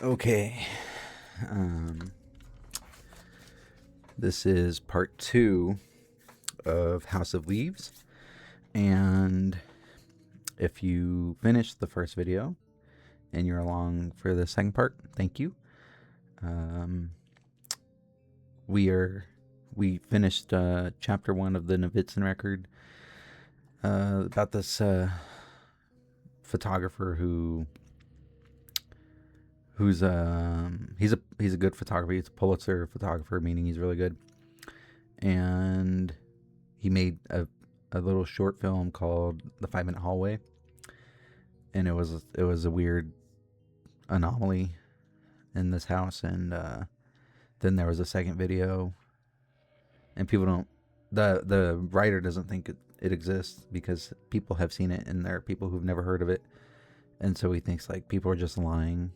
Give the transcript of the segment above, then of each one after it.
Okay. This is part 2 of House of Leaves. And if you finished the first video and you're along for the second part, thank you. We finished chapter 1 of the Novitzin record about this photographer who's he's a good photographer. He's a Pulitzer photographer, meaning he's really good. And he made a little short film called The 5-Minute Hallway, and it was a weird anomaly in this house. And then there was a second video, and people don't the writer doesn't think it exists because people have seen it, and there are people who've never heard of it, and so he thinks like people are just lying.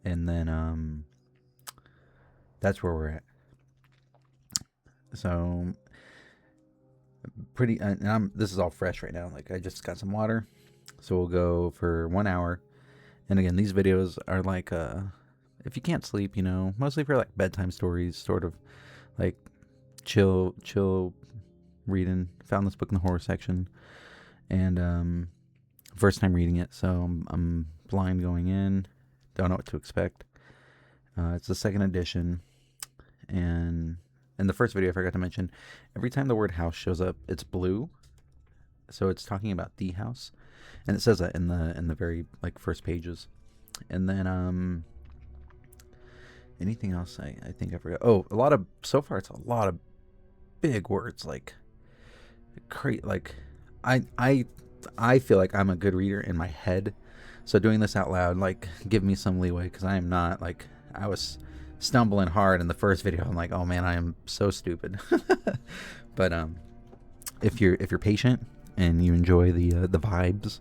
And then that's where we're at. So pretty, and this is all fresh right now. Like I just got some water, so we'll go for 1 hour. And again, these videos are like, if you can't sleep, mostly for like bedtime stories, sort of like chill reading. Found this book in the horror section, and first time reading it, so I'm blind going in. Don't know what to expect. It's the second edition, and in the first video I forgot to mention, every time the word house shows up, it's blue, so it's talking about the house, and it says that in the very like first pages. And then anything else I think I forgot. Oh, so far it's a lot of big words, like like I feel like I'm a good reader in my head. So doing this out loud, like, give me some leeway, because I am not, like, I was stumbling hard in the first video. I'm like, oh man, I am so stupid. But if you're patient and you enjoy the vibes,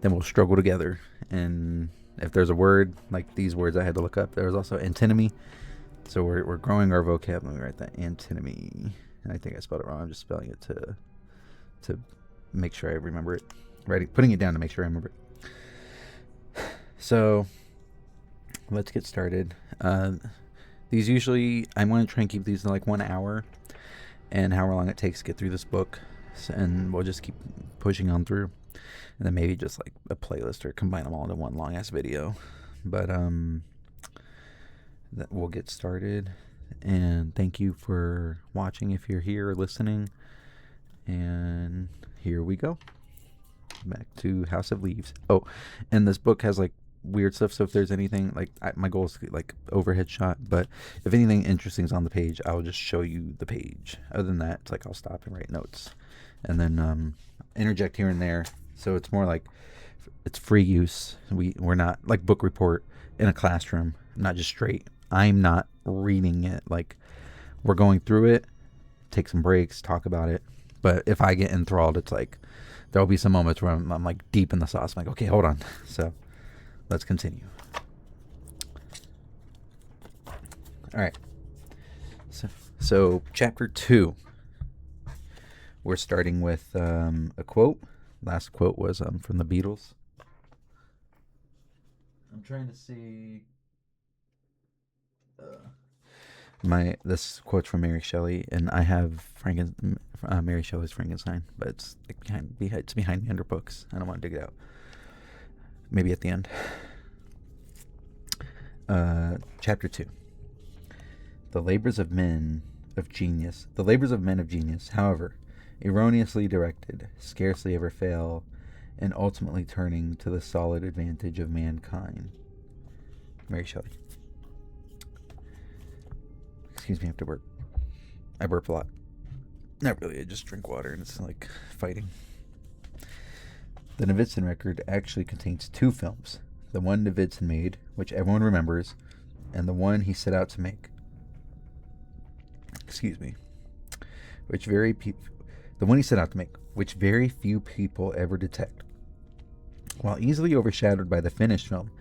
then we'll struggle together. And if there's a word like these words I had to look up, there was also antinomy. So we're growing our vocabulary. Right, that antinomy. And I think I spelled it wrong. I'm just spelling it to make sure I remember it. Putting it down to make sure I remember it. So let's get started. These usually, I want to try and keep these in like 1 hour, and however long it takes to get through this book, and we'll just keep pushing on through, and then maybe just like a playlist or combine them all into one long ass video. But we'll get started, and thank you for watching if you're here or listening. And here we go. Back to House of Leaves. Oh, and this book has like weird stuff, so if there's anything like my goal is to get, like, overhead shot, but if anything interesting is on the page, I'll just show you the page. Other than that, it's like I'll stop and write notes, and then interject here and there. So it's more like it's free use. We're not like book report in a classroom, not just straight. I'm not reading it. Like, we're going through it, take some breaks, talk about it. But if I get enthralled, it's like there'll be some moments where I'm like deep in the sauce. I'm like, okay, hold on. So let's continue. All right. So chapter 2. We're starting with a quote. Last quote was from the Beatles. I'm trying to see. This quote's from Mary Shelley, and I have Mary Shelley's Frankenstein, but it's like behind me under books. I don't want to dig it out. Maybe at the end. Chapter 2. The labors of men of genius, however, erroneously directed, scarcely ever fail, and ultimately turning to the solid advantage of mankind. Mary Shelley. Excuse me, I have to burp. I burp a lot. Not really, I just drink water and it's like fighting. The Novitzin record actually contains 2 films. The one Novitzin made, which everyone remembers, and the one he set out to make. The one he set out to make, which very few people ever detect. While easily overshadowed by the finished film,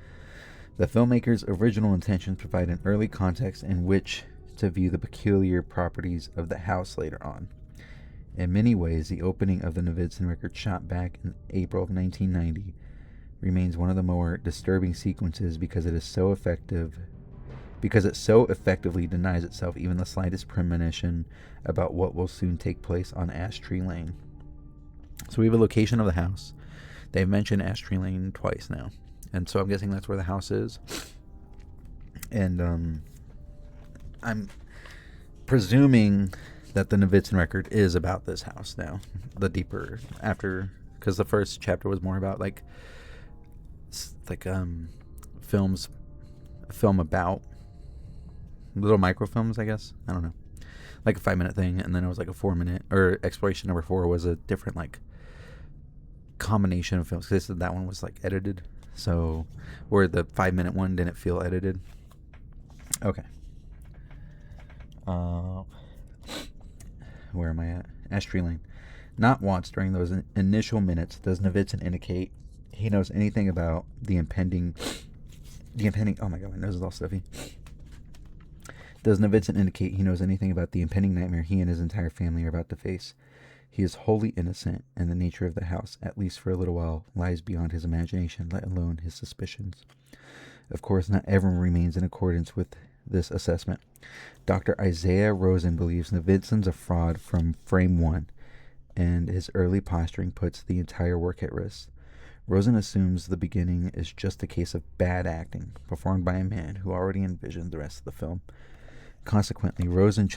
the filmmaker's original intentions provide an early context in which to view the peculiar properties of the house later on. In many ways, the opening of the Novitzin record, shot back in April of 1990, remains one of the more disturbing sequences because it so effectively denies itself even the slightest premonition about what will soon take place on Ash Tree Lane. So we have a location of the house. They've mentioned Ash Tree Lane twice now, and so I'm guessing that's where the house is. And I'm presuming that the Novitzin record is about this house now. The deeper after, because the first chapter was more about like films, a film about little microfilms, I guess. I don't know, like a 5-minute thing, and then it was like a 4-minute, or exploration number 4 was a different like combination of films. Because that one was like edited, so where the 5-minute one didn't feel edited. Okay. Where am I at? Ash Tree Lane. Not once during those initial minutes does Novitzin indicate he knows anything about the impending. Oh my god, my nose is all stuffy. Does Novitzin indicate he knows anything about the impending nightmare he and his entire family are about to face? He is wholly innocent, and the nature of the house, at least for a little while, lies beyond his imagination, let alone his suspicions. Of course, not everyone remains in accordance with this assessment. Dr. Isaiah Rosen believes Novitzin's a fraud from frame one, and his early posturing puts the entire work at risk. Rosen assumes the beginning is just a case of bad acting, performed by a man who already envisioned the rest of the film. Consequently, Rosen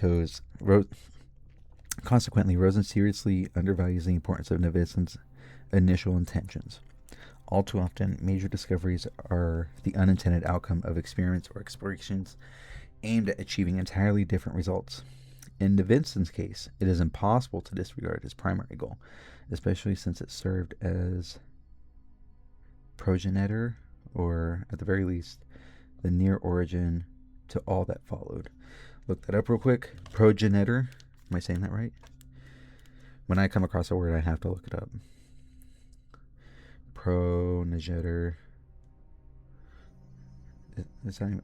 seriously undervalues the importance of Novitzin's initial intentions. All too often, major discoveries are the unintended outcome of experiments or explorations aimed at achieving entirely different results. In Novitzin's case, it is impossible to disregard his primary goal, especially since it served as progenitor, or at the very least, the near origin to all that followed. Look that up real quick. Progenitor. Am I saying that right? When I come across a word, I have to look it up. Progenitor. Is that even,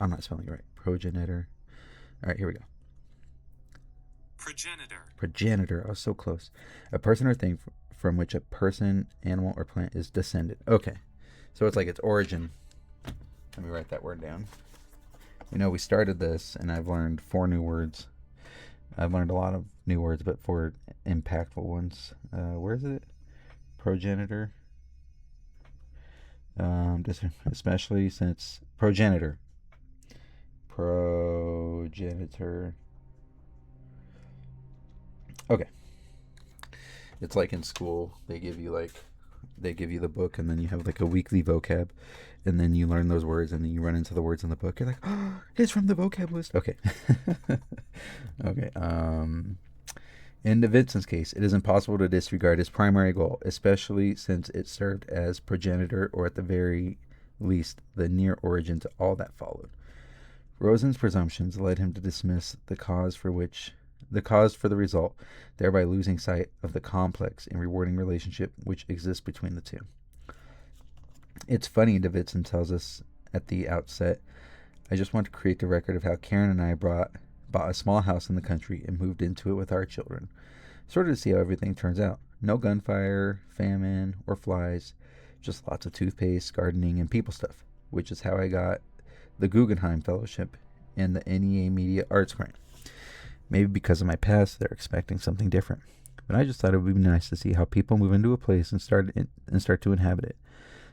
I'm not spelling it right. Progenitor. All right, here we go. Progenitor. I was so close. A person or thing from which a person, animal, or plant is descended. Okay. So it's like its origin. Let me write that word down. We started this, and I've learned 4 new words. I've learned a lot of new words, but 4 impactful ones. Where is it? Progenitor. Especially since progenitor. Okay. It's like in school, they give you the book, and then you have like a weekly vocab, and then you learn those words, and then you run into the words in the book. You're like, oh, it's from the vocab list. Okay. Okay. In Novitzin's case, it is impossible to disregard his primary goal, especially since it served as progenitor, or at the very least, the near origin to all that followed. Rosen's presumptions led him to dismiss the cause for the result, thereby losing sight of the complex and rewarding relationship which exists between the two. It's funny, Novitzin tells us at the outset, I just want to create the record of how Karen and I bought a small house in the country and moved into it with our children, sort of to see how everything turns out. No gunfire, famine, or flies, just lots of toothpaste, gardening, and people stuff, which is how I got the Guggenheim Fellowship and the NEA Media Arts Grant. Maybe because of my past, they're expecting something different. But I just thought it would be nice to see how people move into a place and start to inhabit it.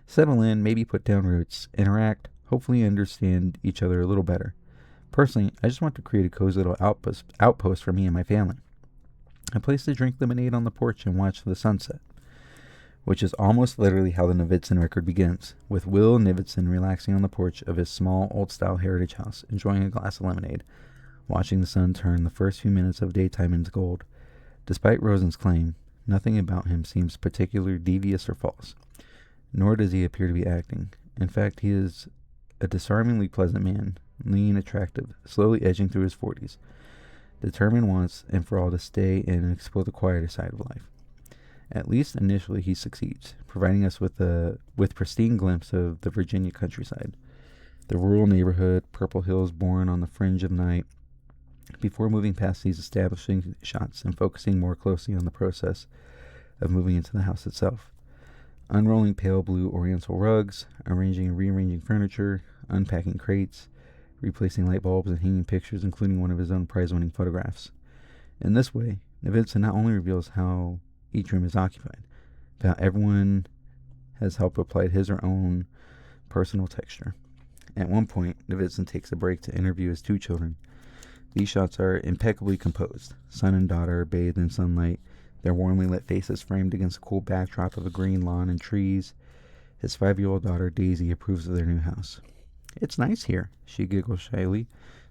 Settle in, maybe put down roots, interact, hopefully understand each other a little better. Personally, I just want to create a cozy little outpost for me and my family. A place to drink lemonade on the porch and watch the sunset. Which is almost literally how the Novitzin record begins, with Will Novitzin relaxing on the porch of his small, old-style heritage house, enjoying a glass of lemonade, watching the sun turn the first few minutes of daytime into gold. Despite Rosen's claim, nothing about him seems particularly devious or false, nor does he appear to be acting. In fact, he is a disarmingly pleasant man, lean, attractive, slowly edging through his 40s, determined once and for all to stay in and explore the quieter side of life. At least initially he succeeds, providing us with pristine glimpse of the Virginia countryside, the rural neighborhood, purple hills born on the fringe of night, before moving past these establishing shots and focusing more closely on the process of moving into the house itself. Unrolling pale blue oriental rugs, arranging and rearranging furniture, unpacking crates, replacing light bulbs, and hanging pictures, including one of his own prize-winning photographs. In this way, Novitzin not only reveals how each room is occupied, but how everyone has helped apply his or own personal texture. At one point, Novitzin takes a break to interview his 2 children. These shots are impeccably composed. Son and daughter bathed in sunlight, their warmly lit faces framed against a cool backdrop of a green lawn and trees. His 5-year-old daughter, Daisy, approves of their new house. "It's nice here," she giggles shyly,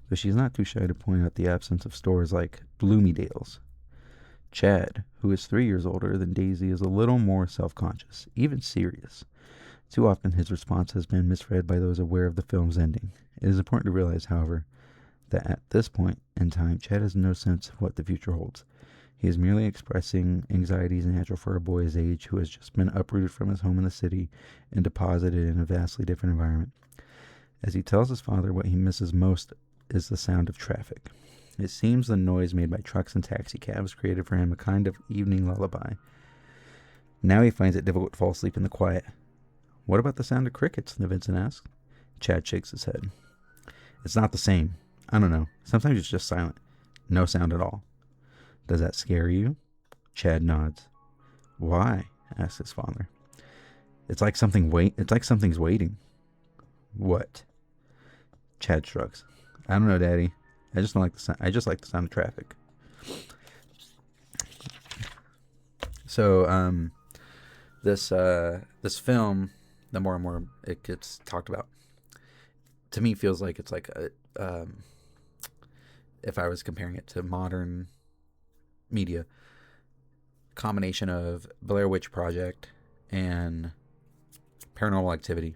but she's not too shy to point out the absence of stores like Bloomingdale's. Chad, who is 3 years older than Daisy, is a little more self-conscious, even serious. Too often his response has been misread by those aware of the film's ending. It is important to realize, however, that at this point in time, Chad has no sense of what the future holds. He is merely expressing anxieties natural for a boy his age who has just been uprooted from his home in the city and deposited in a vastly different environment. As he tells his father what he misses most is the sound of traffic. It seems the noise made by trucks and taxicabs created for him a kind of evening lullaby. Now he finds it difficult to fall asleep in the quiet. "What about the sound of crickets?" Novitzin asks. Chad shakes his head. "It's not the same. I don't know. Sometimes it's just silent. No sound at all." "Does that scare you?" Chad nods. "Why?" asks his father. It's like something's waiting." "What?" Chad shrugs. "I don't know, Daddy. I just like the sound of traffic." So, this film, the more and more it gets talked about, to me feels like it's like if I was comparing it to modern media, combination of Blair Witch Project and Paranormal Activity.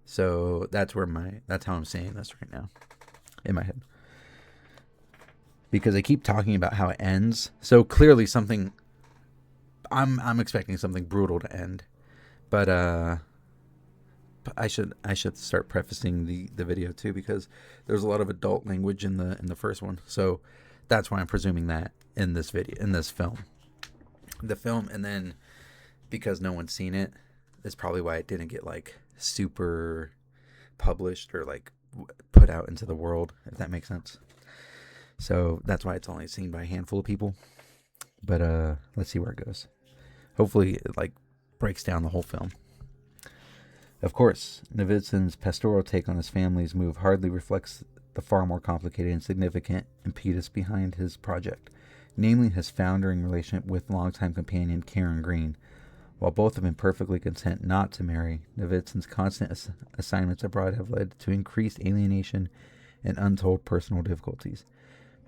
So that's how I'm saying this right now in my head, because they keep talking about how it ends. So clearly something, I'm expecting something brutal to end, but I should start prefacing the video too, because there's a lot of adult language in the first one. So that's why I'm presuming that in this film, and then because no one's seen it, is probably why it didn't get like super published or like put out into the world, if that makes sense. So that's why it's only seen by a handful of people. But let's see where it goes. Hopefully it like breaks down the whole film. Of course, Novitzin's pastoral take on his family's move hardly reflects the far more complicated and significant impetus behind his project, namely his foundering relationship with longtime companion Karen Green. While both have been perfectly content not to marry, Novitzin's constant assignments abroad have led to increased alienation and untold personal difficulties.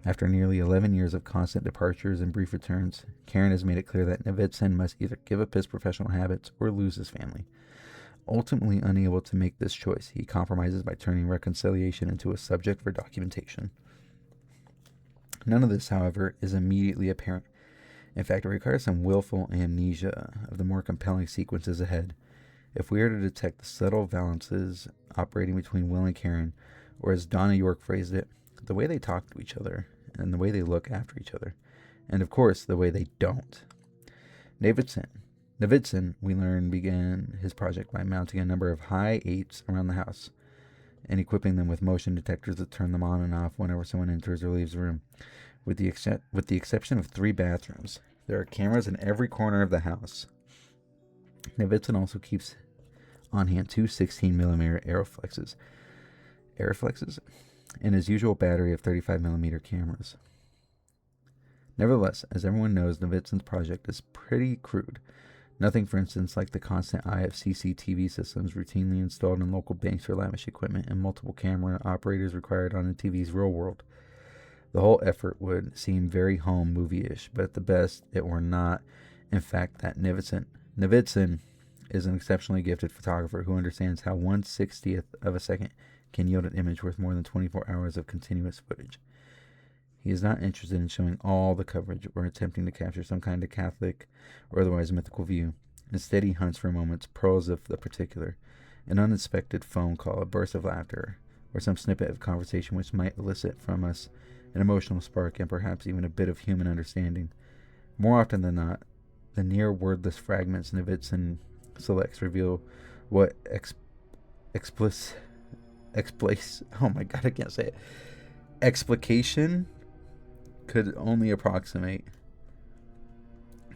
After nearly 11 years of constant departures and brief returns, Karen has made it clear that Novitzin must either give up his professional habits or lose his family. Ultimately unable to make this choice, he compromises by turning reconciliation into a subject for documentation. None of this, however, is immediately apparent. In fact, it requires some willful amnesia of the more compelling sequences ahead. If we are to detect the subtle balances operating between Will and Karen, or as Donna York phrased it, the way they talk to each other, and the way they look after each other, and of course, the way they don't. Novitzin, we learn, began his project by mounting a number of high 8s around the house, and equipping them with motion detectors that turn them on and off whenever someone enters or leaves the room. With the exception of 3 bathrooms, there are cameras in every corner of the house. Novitzin also keeps on hand 2 16mm Arriflexes, and his usual battery of 35mm cameras. Nevertheless, as everyone knows, Novitzin's project is pretty crude. Nothing, for instance, like the constant eye of CCTV systems routinely installed in local banks or lavish equipment and multiple camera operators required on the TV's real world. The whole effort would seem very home movie-ish, but at the best, it were not. In fact, that Novitzin is an exceptionally gifted photographer who understands how 1/60th of a second can yield an image worth more than 24 hours of continuous footage. He is not interested in showing all the coverage or attempting to capture some kind of Catholic or otherwise mythical view. Instead, he hunts for moments, pearls of the particular, an unexpected phone call, a burst of laughter, or some snippet of conversation which might elicit from us an emotional spark and perhaps even a bit of human understanding. More often than not, the near wordless fragments Novitzin selects reveal what explicit oh my god, I can't say it. Explication could only approximate.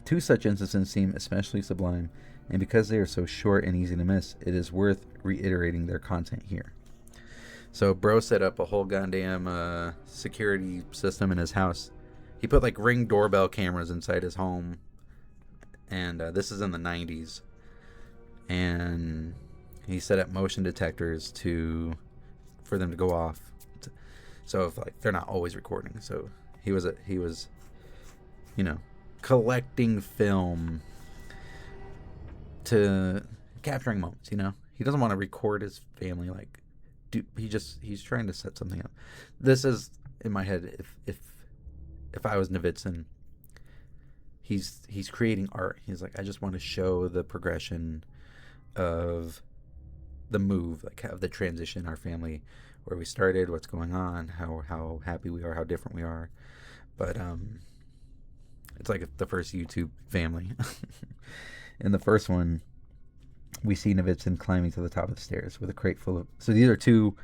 Two such instances seem especially sublime, and because they are so short and easy to miss, it is worth reiterating their content here. So bro set up a whole goddamn security system in his house. He put like Ring doorbell cameras inside his home, and this is in the 90s. And he set up motion detectors for them to go off. So if like they're not always recording. So he was collecting film to capturing moments. He doesn't want to record his family like. He's trying to set something up. This is in my head. If I was Novitzin, he's creating art. He's like, I just want to show the progression of the move, like of the transition, our family, where we started, what's going on, how happy we are, how different we are. But it's like the first YouTube family. In the first one, we see Novitzin climbing to the top of the stairs with a crate full of. So these are two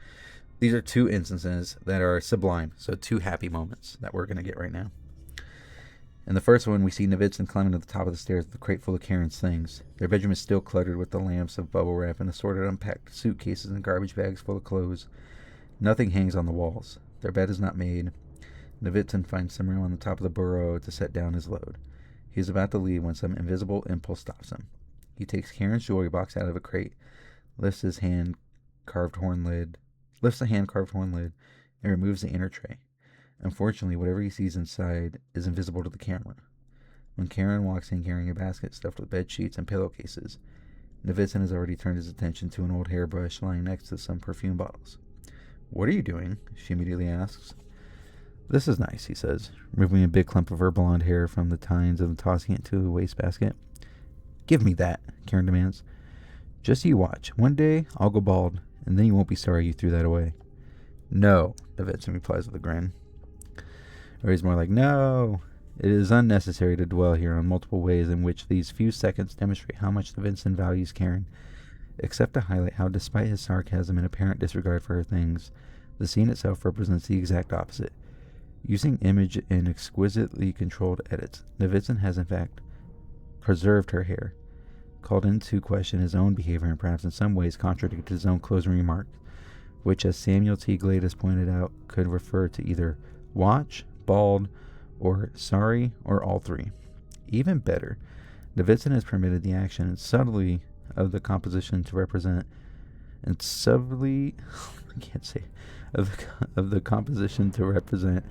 instances that are sublime. So two happy moments that we're gonna get right now. In the first one, we see Novitzin climbing to the top of the stairs with a crate full of Karen's things. Their bedroom is still cluttered with the lamps of bubble wrap and assorted unpacked suitcases and garbage bags full of clothes. Nothing hangs on the walls. Their bed is not made. Novitzin finds some room on the top of the burrow to set down his load. He is about to leave when some invisible impulse stops him. He takes Karen's jewelry box out of a crate, lifts the hand-carved horn lid, and removes the inner tray. Unfortunately, whatever he sees inside is invisible to the camera. When Karen walks in carrying a basket stuffed with bed sheets and pillowcases, Novitzin has already turned his attention to an old hairbrush lying next to some perfume bottles. "What are you doing?" she immediately asks. "This is nice," he says, removing a big clump of her blonde hair from the tines and tossing it into a wastebasket. "Give me that," Karen demands. "Just you watch. One day, I'll go bald, and then you won't be sorry you threw that away." "No," Novitzin replies with a grin. Or he's more like, "No, it is unnecessary to dwell here on multiple ways in which these few seconds demonstrate how much Novitzin values Karen, except to highlight how, despite his sarcasm and apparent disregard for her things, the scene itself represents the exact opposite. Using image and exquisitely controlled edits, Novitzin has in fact preserved her hair, called into question his own behavior, and perhaps in some ways contradicted his own closing remarks, which, as Samuel T. Glade has pointed out, could refer to either watch, bald, or sorry, or all three. Even better, Novitzin has permitted the action and subtlety of the composition to represent, and subtly, I can't say, of the composition to represent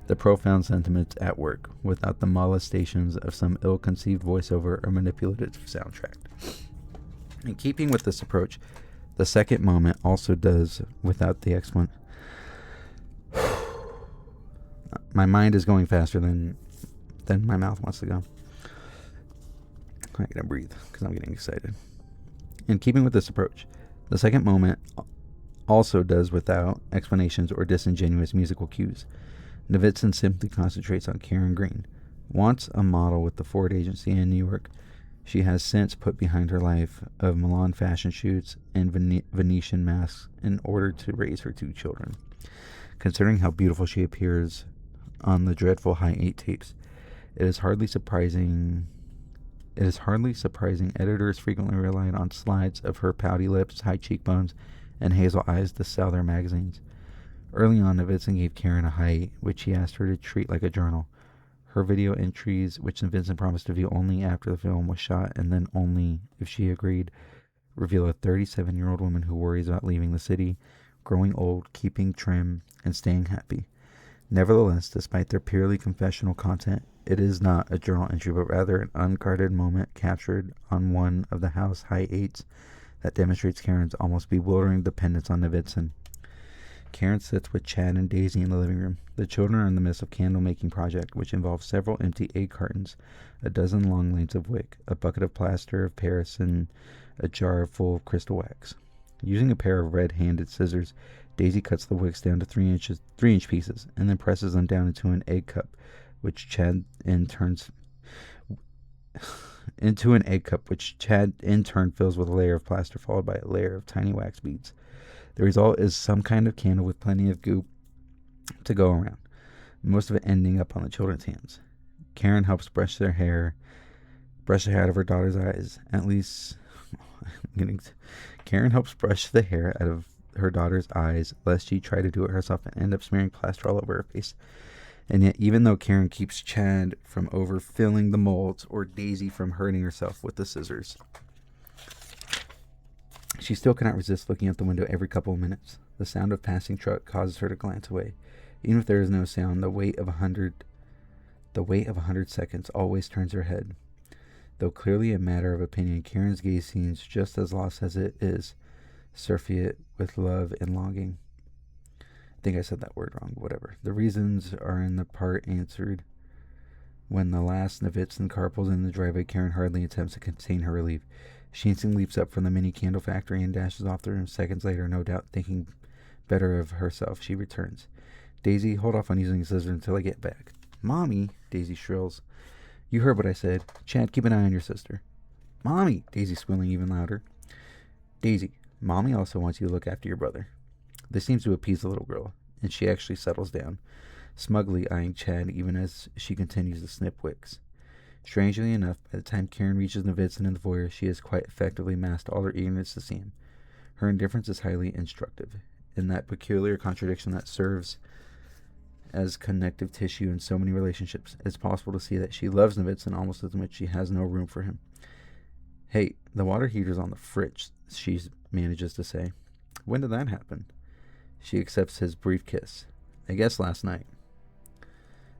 the profound sentiments at work, without the molestations of some ill-conceived voiceover or manipulative soundtrack. In keeping with this approach, the second moment also does without the explanation. My mind is going faster than my mouth wants to go. I gotta breathe because I'm getting excited. In keeping with this approach, the second moment also does without explanations or disingenuous musical cues. Novitzin simply concentrates on Karen Green. Once a model with the Ford agency in New York, she has since put behind her life of Milan fashion shoots and Venetian masks in order to raise her two children. Considering how beautiful she appears on the dreadful High 8 tapes, it is hardly surprising editors frequently relied on slides of her pouty lips, high cheekbones, and hazel eyes to sell their magazines. Early on, Novitzin gave Karen a height, which he asked her to treat like a journal. Her video entries, which Novitzin promised to view only after the film was shot and then only if she agreed, reveal a 37-year-old woman who worries about leaving the city, growing old, keeping trim, and staying happy. Nevertheless, despite their purely confessional content, it is not a journal entry, but rather an unguarded moment captured on one of the house High 8s that demonstrates Karen's almost bewildering dependence on Novitzin. Karen sits with Chad and Daisy in the living room. The children are in the midst of candle-making project, which involves several empty egg cartons, a dozen long lengths of wick, a bucket of plaster of Paris, and a jar full of crystal wax. Using a pair of red-handed scissors, Daisy cuts the wicks down to 3-inch pieces, and then presses them down into an egg cup, which Chad in into an egg cup, which Chad in turn fills with a layer of plaster followed by a layer of tiny wax beads. The result is some kind of candle with plenty of goop to go around, most of it ending up on the children's hands. Karen helps brush the hair out of her daughter's eyes. At least, Karen helps brush the hair out of her daughter's eyes, lest she try to do it herself and end up smearing plaster all over her face. And yet, even though Karen keeps Chad from overfilling the molds or Daisy from hurting herself with the scissors, she still cannot resist looking out the window every couple of minutes. The sound of passing truck causes her to glance away. Even if there is no sound, the weight of 100 seconds always turns her head. Though clearly a matter of opinion, Karen's gaze seems just as lost as it is, surfeit with love and longing. I think I said that word wrong, but whatever. The reasons are in the part answered. When the last Novitzin car pulls in the driveway, Karen hardly attempts to contain her relief. She instantly leaps up from the mini candle factory and dashes off the room. Seconds later, no doubt thinking better of herself, she returns. Daisy, hold off on using the scissors until I get back. Mommy, Daisy shrills. You heard what I said. Chad, keep an eye on your sister. Mommy, Daisy squealing even louder. Daisy, Mommy also wants you to look after your brother. This seems to appease the little girl, and she actually settles down, smugly eyeing Chad even as she continues to snip wicks. Strangely enough, by the time Karen reaches Novitzin in the foyer, she has quite effectively masked all her eagerness to see him. Her indifference is highly instructive, in that peculiar contradiction that serves as connective tissue in so many relationships. It's possible to see that she loves Novitzin almost as much as she has no room for him. Hey, the water heater's on the fridge, she manages to say. When did that happen? She accepts his brief kiss. I guess last night.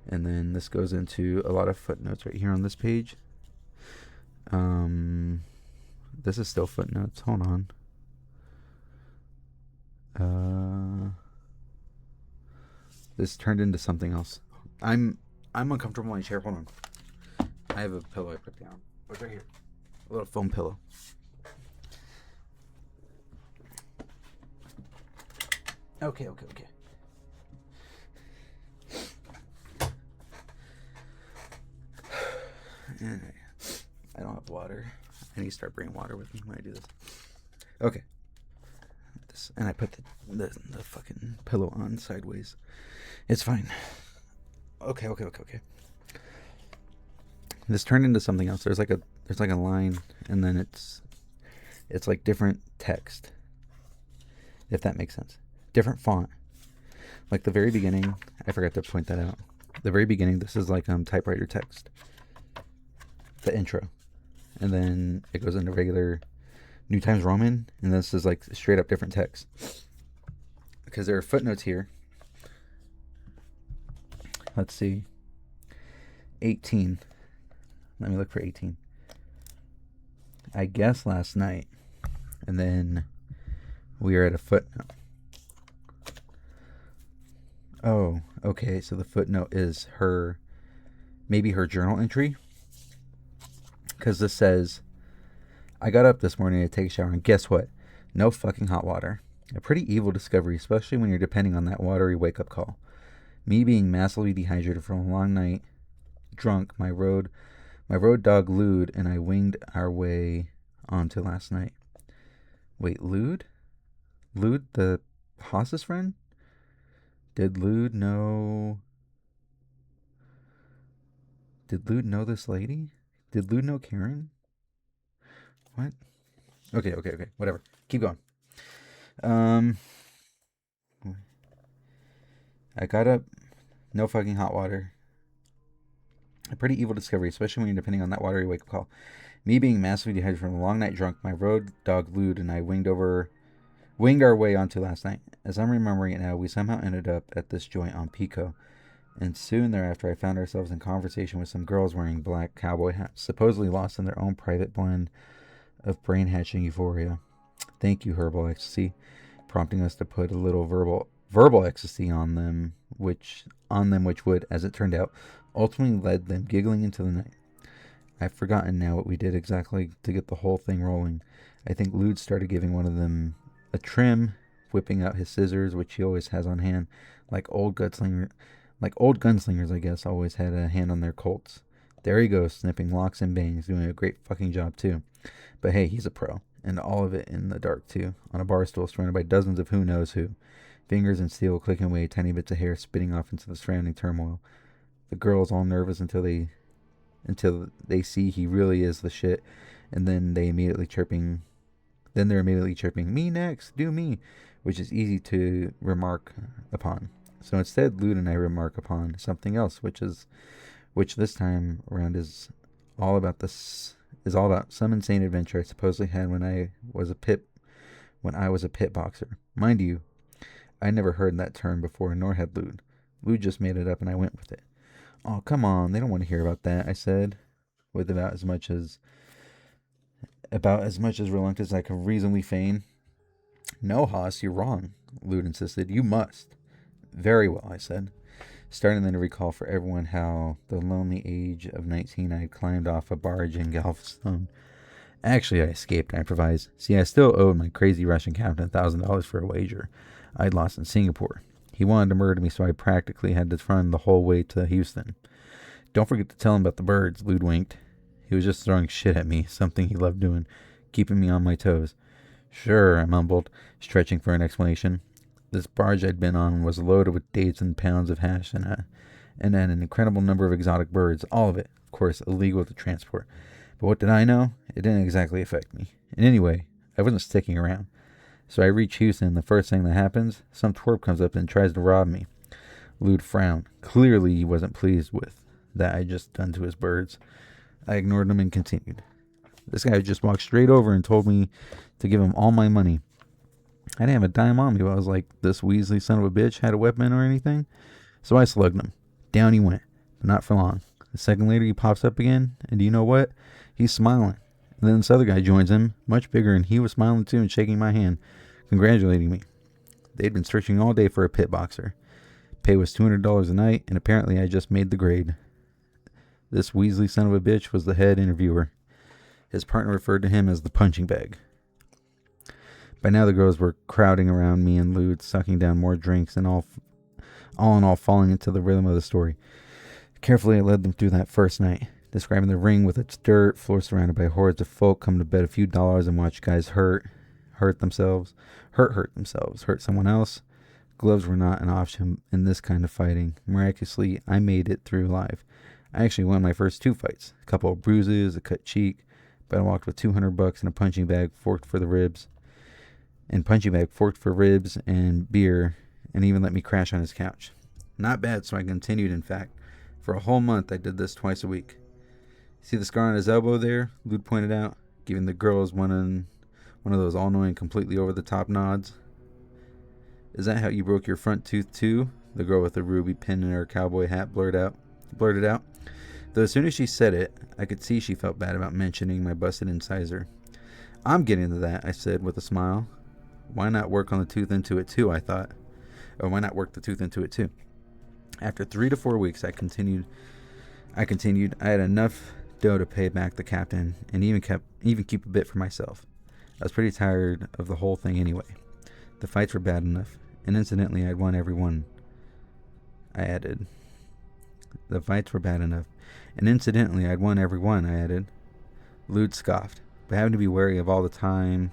And then this goes into a lot of footnotes right here on this page. This is still footnotes. Hold on. This turned into something else. I'm uncomfortable in my chair. Hold on. I have a pillow I put down. What's right here? A little foam pillow. Okay. I don't have water. I need to start bringing water with me when I do this. Okay. And I put the fucking pillow on sideways. It's fine. Okay. This turned into something else. There's like a line, and then it's like different text, if that makes sense. Different font. Like the very beginning, I forgot to point that out. The very beginning, this is like typewriter text. The intro, and then it goes into regular New Times Roman, and this is like straight up different text because there are footnotes here. Let's see. 18. Let me look for 18. I guess last night, and then we are at a footnote. Oh, okay. So the footnote is maybe her journal entry. Because this says, I got up this morning to take a shower, and guess what? No fucking hot water. A pretty evil discovery, especially when you're depending on that watery wake-up call. Me being massively dehydrated from a long night, drunk, my road dog Lude and I winged our way onto last night. Wait, Lude? Lude, the Haas's friend? Did Lude know this lady? Did Lude know Karen? What? Okay. Whatever. Keep going. I got up. No fucking hot water. A pretty evil discovery, especially when you're depending on that watery wake-up call. Me being massively dehydrated from a long night drunk, my road dog Lude and I winged our way onto last night. As I'm remembering it now, we somehow ended up at this joint on Pico. And soon thereafter, I found ourselves in conversation with some girls wearing black cowboy hats, supposedly lost in their own private blend of brain-hatching euphoria. Thank you, Herbal Ecstasy, prompting us to put a little verbal ecstasy on them, which would, as it turned out, ultimately led them giggling into the night. I've forgotten now what we did exactly to get the whole thing rolling. I think Lude started giving one of them a trim, whipping out his scissors, which he always has on hand, like old gunslingers, I guess, always had a hand on their Colts. There he goes, snipping locks and bangs, doing a great fucking job too. But hey, he's a pro. And all of it in the dark too, on a bar stool surrounded by dozens of who knows who. Fingers and steel clicking away, tiny bits of hair spitting off into the surrounding turmoil. The girls all nervous until they see he really is the shit, and then they're immediately chirping, me next, do me, which is easy to remark upon. So instead, Lude and I remark upon something else, which this time around is all about some insane adventure I supposedly had when I was a pit boxer. Mind you, I never heard that term before, nor had Lude. Lude just made it up and I went with it. Oh, come on, they don't want to hear about that, I said, with about as much as reluctance I could reasonably feign. No, Haas, you're wrong, Lude insisted. You must. Very well, I said, starting then to recall for everyone how the lonely age of 19 I had climbed off a barge in Galveston. Actually, I escaped, I improvised. See, I still owed my crazy Russian captain $1,000 for a wager I'd lost in Singapore. He wanted to murder me, so I practically had to run the whole way to Houston. Don't forget to tell him about the birds, Lude winked. He was just throwing shit at me, something he loved doing, keeping me on my toes. Sure, I mumbled, stretching for an explanation. This barge I'd been on was loaded with dates and pounds of hash and an incredible number of exotic birds, all of it, of course, illegal to transport. But what did I know? It didn't exactly affect me. And anyway, I wasn't sticking around. So I reach Houston, and the first thing that happens, some twerp comes up and tries to rob me. Lude frowned. Clearly he wasn't pleased with that I just done to his birds. I ignored him and continued. This guy just walked straight over and told me to give him all my money. I didn't have a dime on me, but I was like, this Weasley son of a bitch had a weapon or anything? So I slugged him. Down he went, but not for long. A second later he pops up again, and do you know what? He's smiling. And then this other guy joins him, much bigger, and he was smiling too and shaking my hand, congratulating me. They'd been searching all day for a pit boxer. Pay was $200 a night, and apparently I just made the grade. This Weasley son of a bitch was the head interviewer. His partner referred to him as the punching bag. By now the girls were crowding around me and Lude, sucking down more drinks and all in all falling into the rhythm of the story. Carefully I led them through that first night, describing the ring with its dirt, floor surrounded by hordes of folk come to bet a few dollars and watch guys hurt themselves, hurt someone else. Gloves were not an option in this kind of fighting. Miraculously, I made it through alive. I actually won my first 2 fights, a couple of bruises, a cut cheek, but I walked with $200 in a punching bag forked for ribs and beer, and even let me crash on his couch. Not bad, so I continued, in fact. For a whole month, I did this twice a week. See the scar on his elbow there? Lude pointed out, giving the girls one of those all-knowing, completely over-the-top nods. Is that how you broke your front tooth, too? The girl with the ruby pin in her cowboy hat blurted out. Though as soon as she said it, I could see she felt bad about mentioning my busted incisor. I'm getting to that, I said with a smile. Why not work on the tooth into it, too, I thought. Or why not work the tooth into it, too? After 3 to 4 weeks, I continued. I had enough dough to pay back the captain and even keep a bit for myself. I was pretty tired of the whole thing anyway. The fights were bad enough, and incidentally, I'd won every one. I added. The fights were bad enough, and incidentally, I'd won every one. I added. Lude scoffed, but having to be wary all the time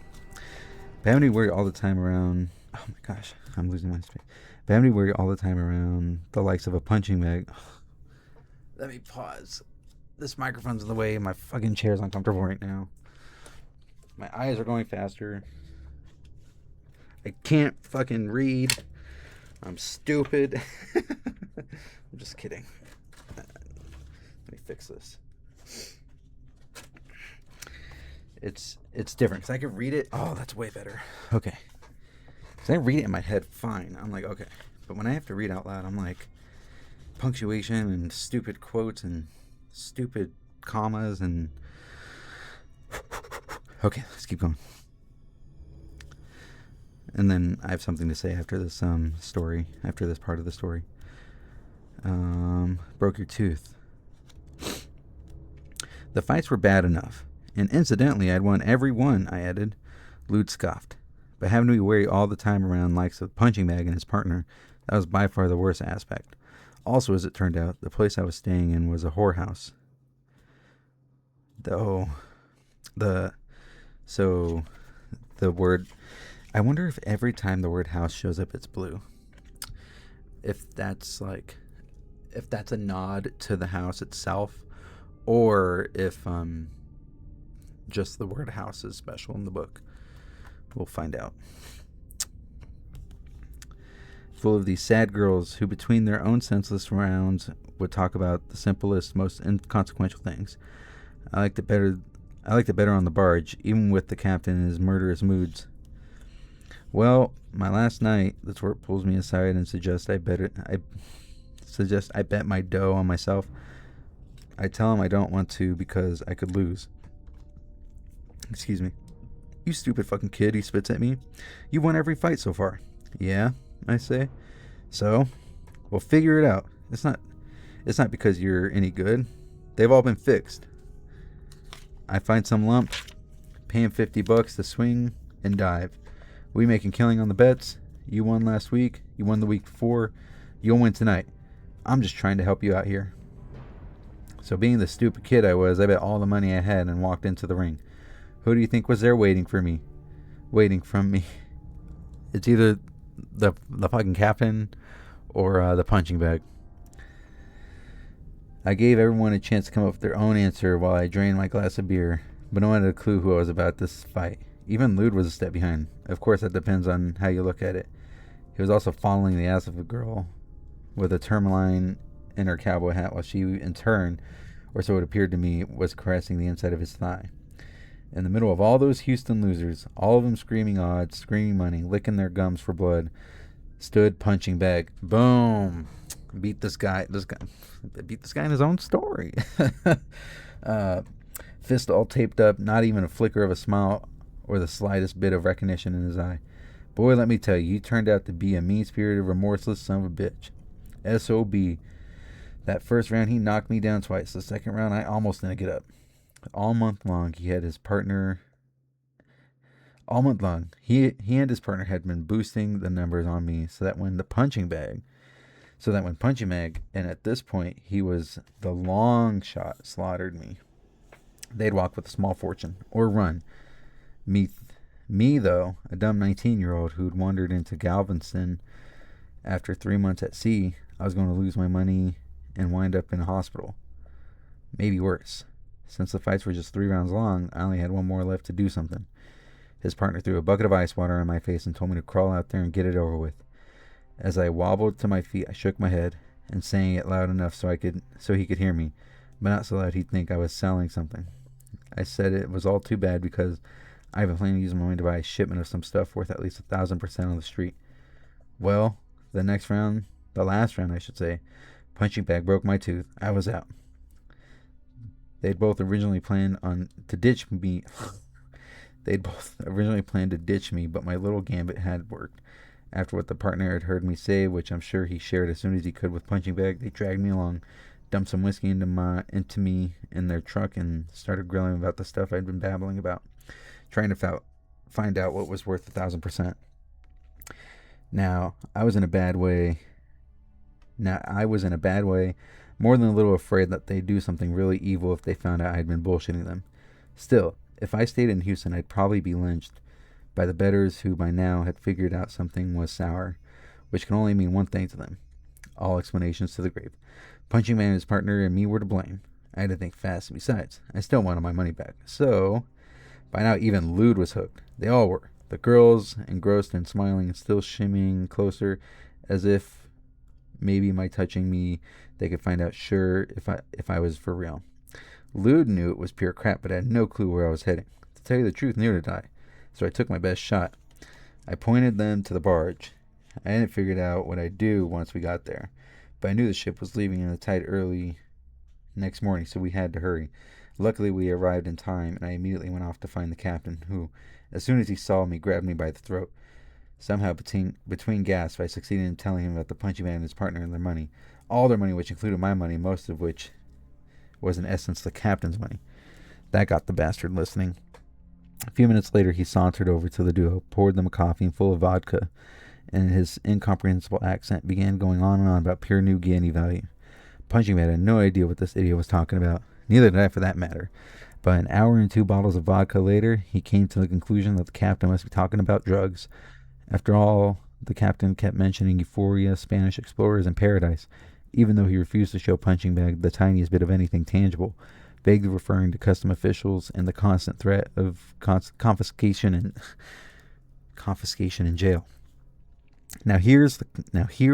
around. Oh my gosh, I'm losing my space. But having to be wary all the time around the likes of a punching bag. Let me pause. This microphone's in the way. My fucking chair's uncomfortable right now. My eyes are going faster. I can't fucking read. I'm stupid. I'm just kidding. Let me fix this. It's different because I can read it. Oh, that's way better. Okay. Because I read it in my head fine. I'm like, okay. But when I have to read out loud, I'm like, punctuation and stupid quotes and stupid commas and... Okay, let's keep going. And then I have something to say after this story, after this part of the story. Broke your tooth. The fights were bad enough. And incidentally, I'd won every one, I added. Lude scoffed. But having to be wary all the time around likes of punching bag and his partner, that was by far the worst aspect. Also, as it turned out, the place I was staying in was a whorehouse. Though the so the word, I wonder if every time the word house shows up it's blue. If that's like, if that's a nod to the house itself, or if just the word house is special in the book. We'll find out. Full of these sad girls who, between their own senseless rounds, would talk about the simplest, most inconsequential things. I liked it better. I liked it better on the barge, even with the captain in his murderous moods. Well, my last night, the twerp pulls me aside and suggests I bet my dough on myself. I tell him I don't want to because I could lose. Excuse me. You stupid fucking kid, he spits at me. You won every fight so far. Yeah, I say. So? Well, figure it out. It's not because you're any good. They've all been fixed. I find some lump, pay him $50 to swing and dive. We making killing on the bets. You won last week. You won the week before. You'll win tonight. I'm just trying to help you out here. So being the stupid kid I was, I bet all the money I had and walked into the ring. Who do you think was there waiting from me? It's either the fucking captain or the punching bag. I gave everyone a chance to come up with their own answer while I drained my glass of beer, but no one had a clue who I was about this fight. Even Lude was a step behind. Of course, that depends on how you look at it. He was also fondling the ass of a girl with a tourmaline in her cowboy hat while she, in turn, or so it appeared to me, was caressing the inside of his thigh. In the middle of all those Houston losers, all of them screaming odds, screaming money, licking their gums for blood, stood Punching Bag. Boom! Beat this guy in his own story. Fist all taped up, not even a flicker of a smile or the slightest bit of recognition in his eye. Boy, let me tell you, he turned out to be a mean-spirited, remorseless son of a bitch. S.O.B. That first round, he knocked me down twice. The second round, I almost didn't get up. All month long, he and his partner had been boosting the numbers on me so that when Punching Bag, and at this point, he was the long shot, slaughtered me, they'd walk with a small fortune, or run. Me though, a dumb 19-year-old who'd wandered into Galveston after 3 months at sea, I was going to lose my money and wind up in a hospital. Maybe worse. Since the fights were just 3 rounds long, I only had one more left to do something. His partner threw a bucket of ice water on my face and told me to crawl out there and get it over with. As I wobbled to my feet, I shook my head and saying it loud enough so he could hear me, but not so loud he'd think I was selling something. I said it was all too bad because I have a plan to use my money to buy a shipment of some stuff worth at least 1,000% on the street. Well, the last round, Punching Bag broke my tooth. I was out. They'd both originally planned to ditch me, but my little gambit had worked. After what the partner had heard me say, which I'm sure he shared as soon as he could with Punching Bag, they dragged me along, dumped some whiskey into me in their truck, and started grilling about the stuff I'd been babbling about, trying to find out what was worth 1,000%. Now, I was in a bad way, more than a little afraid that they'd do something really evil if they found out I'd been bullshitting them. Still, if I stayed in Houston, I'd probably be lynched by the bettors who by now had figured out something was sour, which can only mean one thing to them. All explanations to the grave. Punching Man and his partner and me were to blame. I had to think fast, and besides, I still wanted my money back. So, by now even Lude was hooked. They all were. The girls, engrossed and smiling and still shimmying closer, as if maybe by touching me they could find out sure if I was for real. Lude knew it was pure crap, but I had no clue where I was heading. To tell you the truth, neither did I. So I took my best shot. I pointed them to the barge. I hadn't figured out what I'd do once we got there, but I knew the ship was leaving in the tide early next morning, so we had to hurry. Luckily, we arrived in time, and I immediately went off to find the captain, who, as soon as he saw me, grabbed me by the throat. Somehow, between gasps, I succeeded in telling him about the Punching Man and his partner and their money. All their money, which included my money, most of which was in essence the captain's money. That got the bastard listening. A few minutes later, he sauntered over to the duo, poured them a coffee full of vodka, and in his incomprehensible accent began going on and on about pure New Guinea value. Punching Man had no idea what this idiot was talking about. Neither did I, for that matter. But an hour and 2 bottles of vodka later, he came to the conclusion that the captain must be talking about drugs. After all, the captain kept mentioning Euphoria, Spanish explorers, and paradise, even though he refused to show Punching Bag the tiniest bit of anything tangible, vaguely referring to custom officials and the constant threat of confiscation in jail. Now here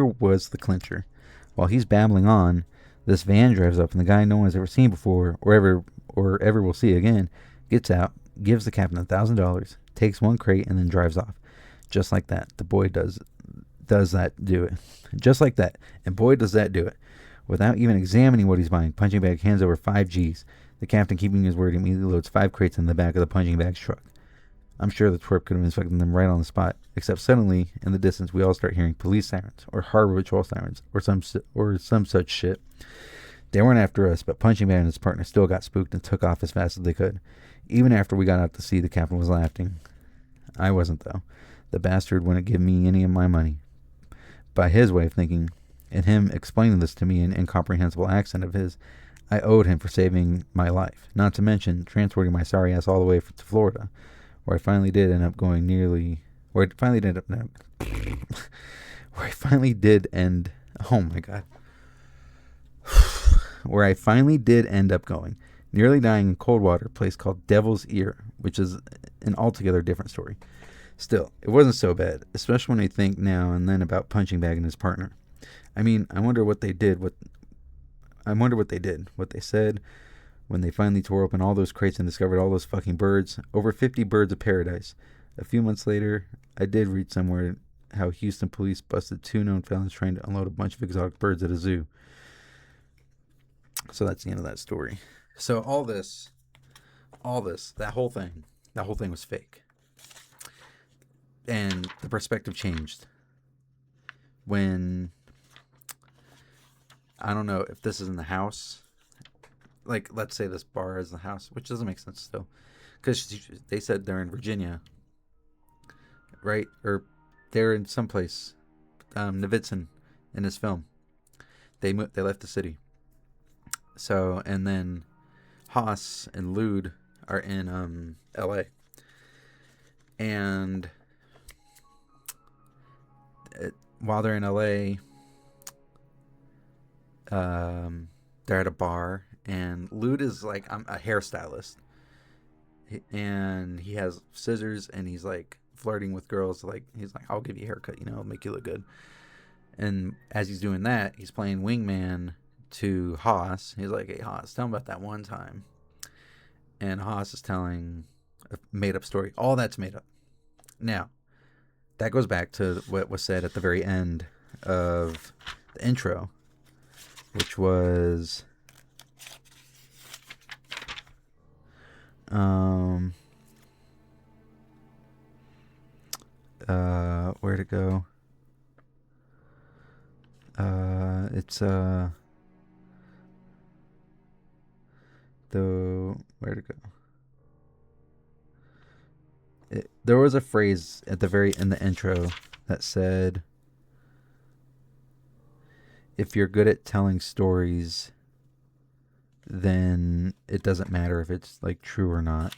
was the clincher. While he's babbling on, this van drives up, and the guy no one has ever seen before, or ever will see again, gets out, gives the captain $1,000, takes one crate, and then drives off. Just like that, the boy does do it. Just like that, and boy does that do it. Without even examining what he's buying, Punching Bag hands over 5 G's. The captain, keeping his word, immediately loads 5 crates in the back of the Punching Bag's truck. I'm sure the twerp could have inspected them right on the spot, except suddenly, in the distance, we all start hearing police sirens, or harbor patrol sirens, or some such shit. They weren't after us, but Punching Bag and his partner still got spooked and took off as fast as they could. Even after we got out to sea, the captain was laughing. I wasn't, though. The bastard wouldn't give me any of my money. By his way of thinking, and him explaining this to me in an incomprehensible accent of his, I owed him for saving my life, not to mention transporting my sorry ass all the way to Florida, where I finally did end up going, nearly dying in cold water, a place called Devil's Ear, which is an altogether different story. Still, it wasn't so bad, especially when I think now and then about Punching Bag and his partner. I mean, I wonder what they did, what they said when they finally tore open all those crates and discovered all those fucking birds, over 50 birds of paradise. A few months later, I did read somewhere how Houston police busted 2 known felons trying to unload a bunch of exotic birds at a zoo. So that's the end of that story. So all this, that whole thing was fake. And the perspective changed when, I don't know if this is in the house, like let's say this bar is the house, which doesn't make sense still, because they said they're in Virginia, right? Or they're in someplace, Novitzin in this film. They left the city. So, and then Haas and Lude are in LA. And while they're in LA, they're at a bar, and Lude is like, I'm a hairstylist, and he has scissors, and he's like flirting with girls, like he's like, I'll give you a haircut, I'll make you look good. And as he's doing that, he's playing wingman to Haas. He's like, hey Haas, tell him about that one time. And Haas is telling a made up story. All that's made up. Now, that goes back to what was said at the very end of the intro, which was where'd it go? Where'd it go? There was a phrase at the very in the intro that said, if you're good at telling stories, then it doesn't matter if it's like true or not.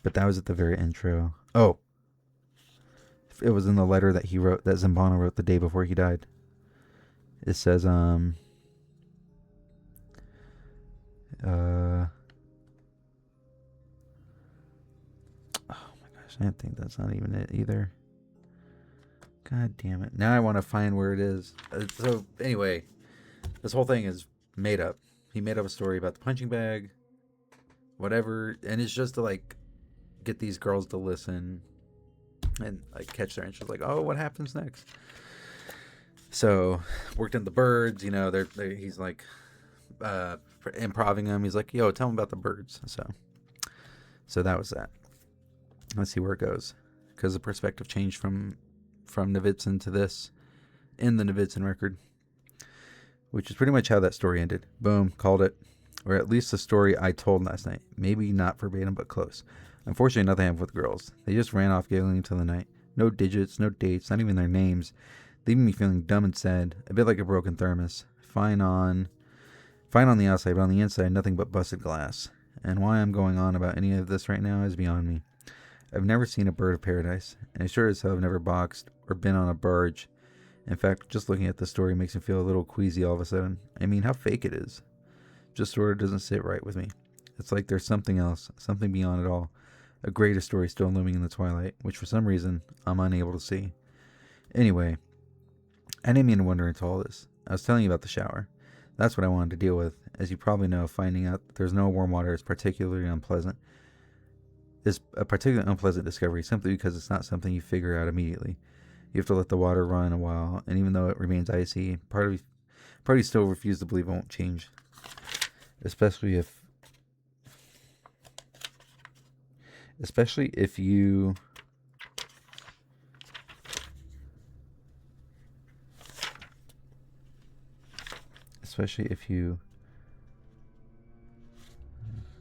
But that was at the very intro. Oh, it was in the letter that he wrote, that Zambano wrote the day before he died. It says, oh my gosh, I think that's not even it either. God damn it. Now I want to find where it is. So anyway, this whole thing is made up. He made up a story about the punching bag, whatever, and it's just to like get these girls to listen and like catch their interest, like, oh, what happens next? So worked in the birds, he's like improving them. He's like, yo, tell him about the birds. So that was that. Let's see where it goes, because the perspective changed from Novitzin to this in the Novitzin record, which is pretty much how that story ended. Boom, called it. Or at least the story I told last night. Maybe not verbatim, but close. Unfortunately, nothing happened with the girls. They just ran off giggling into the night. No digits, no dates, not even their names, leaving me feeling dumb and sad, a bit like a broken thermos. Fine on the outside, but on the inside, nothing but busted glass. and why I'm going on about any of this right now is beyond me. I've never seen a bird of paradise, and I sure as hell have never boxed or been on a barge. In fact, just looking at the story makes me feel a little queasy all of a sudden. I mean, how fake it is. Just sort of doesn't sit right with me. It's like there's something else, something beyond it all. A greater story still looming in the twilight, which for some reason I'm unable to see. Anyway, I didn't mean to wander into all this. I was telling you about the shower. That's what I wanted to deal with. As you probably know, finding out that there's no warm water is particularly unpleasant. It's a particularly unpleasant discovery simply because it's not something you figure out immediately. You have to let the water run a while, and even though it remains icy, part of you still refuse to believe it won't change. Especially if you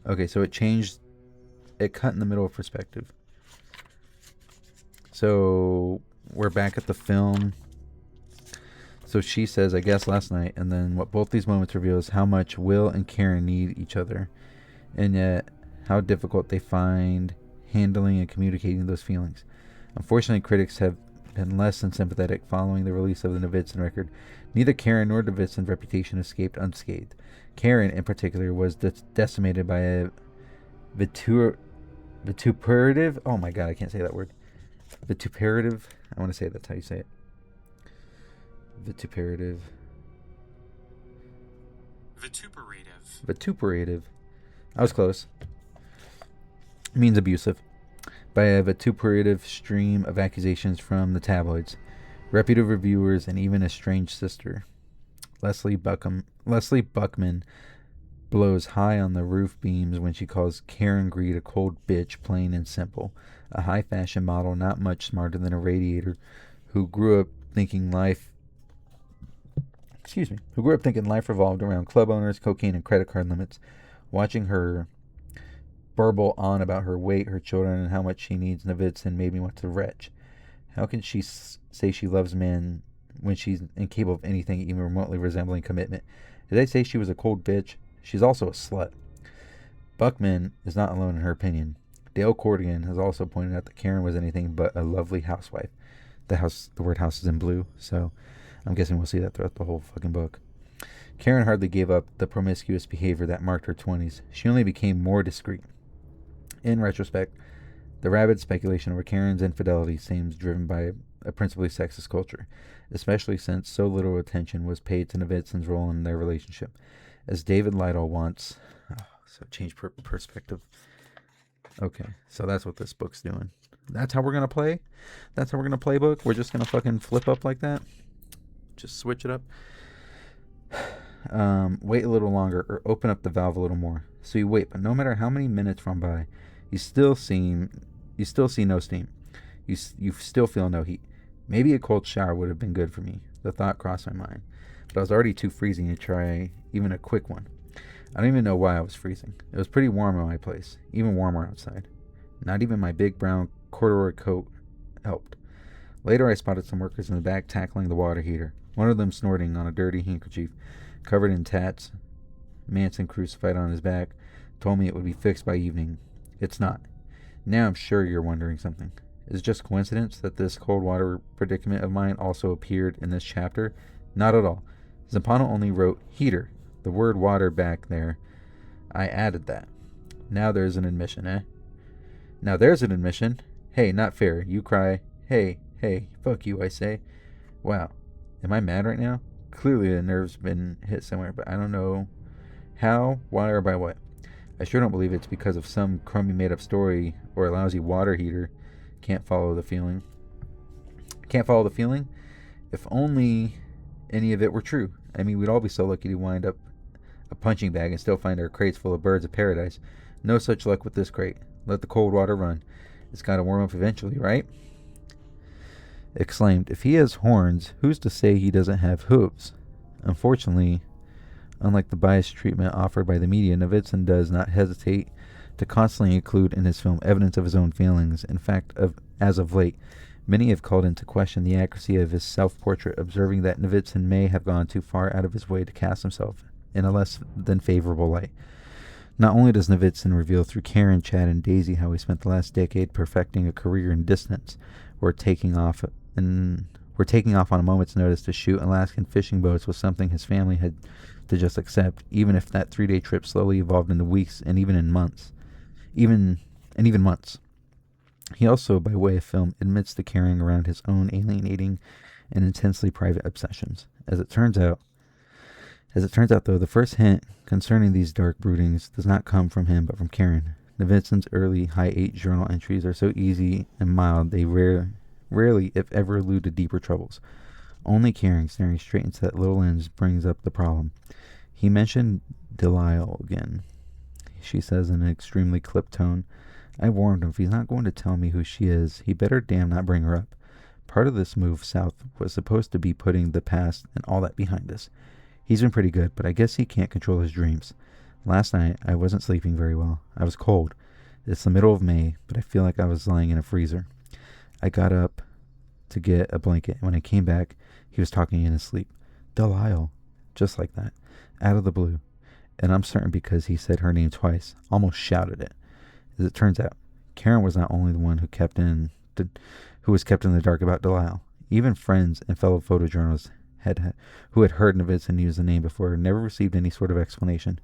okay, so it cut in the middle of perspective. So we're back at the film. So she says, I guess last night, and then what both these moments reveal is how much Will and Karen need each other, and yet how difficult they find handling and communicating those feelings. Unfortunately, critics have been less than sympathetic following the release of the Novitzin record. Neither Karen nor Novitzin's reputation escaped unscathed. Karen, in particular, was decimated by a vituperative. Oh my god, I can't say that word. Vituperative. I want to say that's how you say it. Vituperative. I was close. It means abusive. By a vituperative stream of accusations from the tabloids, reputable reviewers, and even a strange sister. Leslie Buckman blows high on the roof beams when she calls Karen Greed a cold bitch, plain and simple. A high-fashion model not much smarter than a radiator who grew up thinking life revolved around club owners, cocaine, and credit card limits. Watching her burble on about her weight, her children, and how much she needs Novitzin made me want to retch. How can she say she loves men when she's incapable of anything even remotely resembling commitment? Did I say she was a cold bitch? She's also a slut. Buckman is not alone in her opinion. Dale Cordigan has also pointed out that Karen was anything but a lovely housewife. The word house is in blue, so I'm guessing we'll see that throughout the whole fucking book. Karen hardly gave up the promiscuous behavior that marked her 20s. She only became more discreet. In retrospect, the rabid speculation over Karen's infidelity seems driven by a principally sexist culture, especially since so little attention was paid to Novitzin's role in their relationship. As David Lytle wants... so change perspective. Okay, so that's what this book's doing. That's how we're going to play? That's how we're going to play book? We're just going to fucking flip up like that? Just switch it up? Wait a little longer or open up the valve a little more. So you wait, but no matter how many minutes run by, you still see no steam. You still feel no heat. Maybe a cold shower would have been good for me. The thought crossed my mind. But I was already too freezing to try even a quick one. I don't even know why I was freezing. It was pretty warm in my place, even warmer outside. Not even my big brown corduroy coat helped. Later I spotted some workers in the back tackling the water heater, one of them snorting on a dirty handkerchief, covered in tats. Manson, crucified on his back, told me it would be fixed by evening. It's not. Now I'm sure you're wondering something. Is it just coincidence that this cold water predicament of mine also appeared in this chapter? Not at all. Zampano only wrote heater, the word water back there. I added that. Now there's an admission, eh? Now there's an admission. Hey, not fair. You cry. Hey, fuck you, I say. Wow. Am I mad right now? Clearly the nerve's been hit somewhere, but I don't know how, why, or by what. I sure don't believe it's because of some crummy made-up story or a lousy water heater. Can't follow the feeling. Can't follow the feeling? If only any of it were true. I mean, we'd all be so lucky to wind up a punching bag and still find our crates full of birds of paradise. No such luck with this crate. Let the cold water run. It's got to warm up eventually, right? Exclaimed, if he has horns, who's to say he doesn't have hooves? Unfortunately, unlike the biased treatment offered by the media, Novitzin does not hesitate to constantly include in his film evidence of his own failings. In fact, as of late, many have called into question the accuracy of his self-portrait, observing that Novitzin may have gone too far out of his way to cast himself in a less than favorable light. Not only does Novitzin reveal through Karen, Chad, and Daisy how he spent the last decade perfecting a career in distance, or taking off and we're taking off on a moment's notice to shoot Alaskan fishing boats was something his family had to just accept, even if that 3-day trip slowly evolved into weeks and even months. Even months. He also, by way of film, admits to carrying around his own alienating and intensely private obsessions. As it turns out, though, the first hint concerning these dark broodings does not come from him, but from Karen. Novitzon's early high 8 journal entries are so easy and mild they rarely, if ever, allude to deeper troubles. Only Karen, staring straight into that little lens, brings up the problem. He mentioned Delisle again. She says in an extremely clipped tone, I warned him if he's not going to tell me who she is, he better damn not bring her up. Part of this move south was supposed to be putting the past and all that behind us. He's been pretty good, but I guess he can't control his dreams. Last night, I wasn't sleeping very well. I was cold. It's the middle of May, but I feel like I was lying in a freezer. I got up to get a blanket. When I came back, he was talking in his sleep. Delisle. Just like that. Out of the blue. And I'm certain because he said her name twice. Almost shouted it. As it turns out, Karen was not only the one who was kept in the dark about Delisle. Even friends and fellow photojournalists who had heard Novitzin use the name before never received any sort of explanation.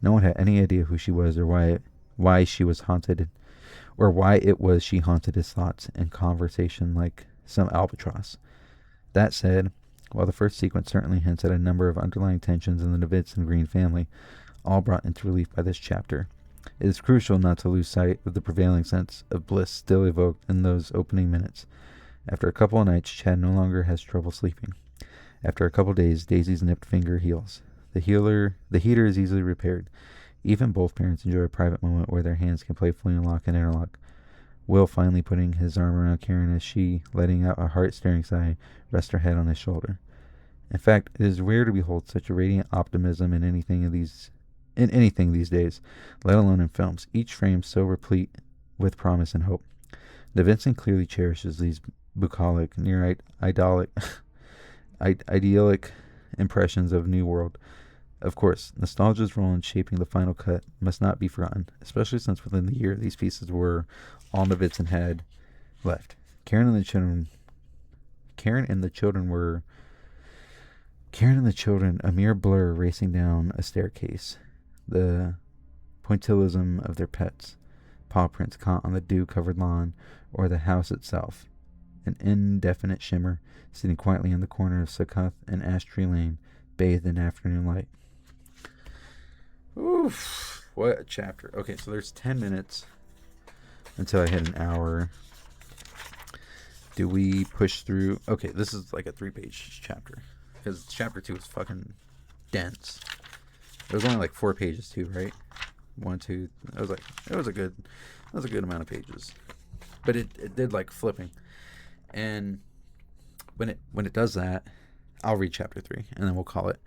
No one had any idea who she was or why she was haunted, or why it was she haunted his thoughts and conversation like some albatross. That said, while the first sequence certainly hints at a number of underlying tensions in the Novitzin Green family, all brought into relief by this chapter, it is crucial not to lose sight of the prevailing sense of bliss still evoked in those opening minutes. After a couple of nights, Chad no longer has trouble sleeping. After a couple of days, Daisy's nipped finger heals. The heater is easily repaired. Even both parents enjoy a private moment where their hands can playfully unlock and interlock. Will finally putting his arm around Karen as she, letting out a heart-stirring sigh, rests her head on his shoulder. In fact, it is rare to behold such a radiant optimism in anything these days, let alone in films, each frame so replete with promise and hope. Novitzin clearly cherishes these bucolic, near idyllic impressions of New World. Of course, nostalgia's role in shaping the final cut must not be forgotten, especially since within the year these pieces were all Novitzin had left. Karen and the children, a mere blur racing down a staircase. The pointillism of their pets, paw prints caught on the dew-covered lawn, or the house itself, an indefinite shimmer, sitting quietly in the corner of Succoth and Ash Tree Lane, bathed in afternoon light. Oof, what a chapter. Okay, so there's 10 minutes until I hit an hour. Do we push through? Okay, this is like a 3-page chapter, because chapter 2 is fucking dense. It was only like 4 pages too, right? 1, 2. It was a good amount of pages, but it did like flipping. And when it does that, I'll read chapter 3 and then we'll call it,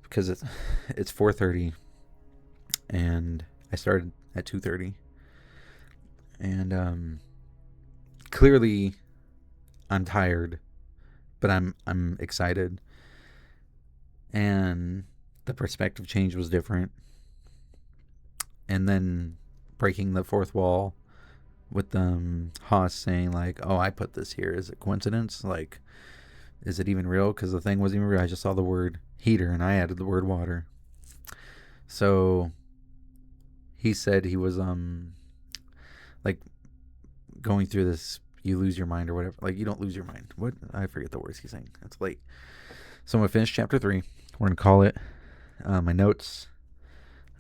because it's 4:30 and I started at 2:30, and clearly I'm tired, but I'm excited, and the perspective change was different. And then breaking the fourth wall with Haas saying like, oh, I put this here. Is it coincidence? Like, is it even real? Because the thing wasn't even real. I just saw the word heater and I added the word water. So he said he was like going through this, you lose your mind or whatever. Like, you don't lose your mind. What? I forget the words he's saying. It's late. So I'm going to finish chapter 3. We're going to call it. My notes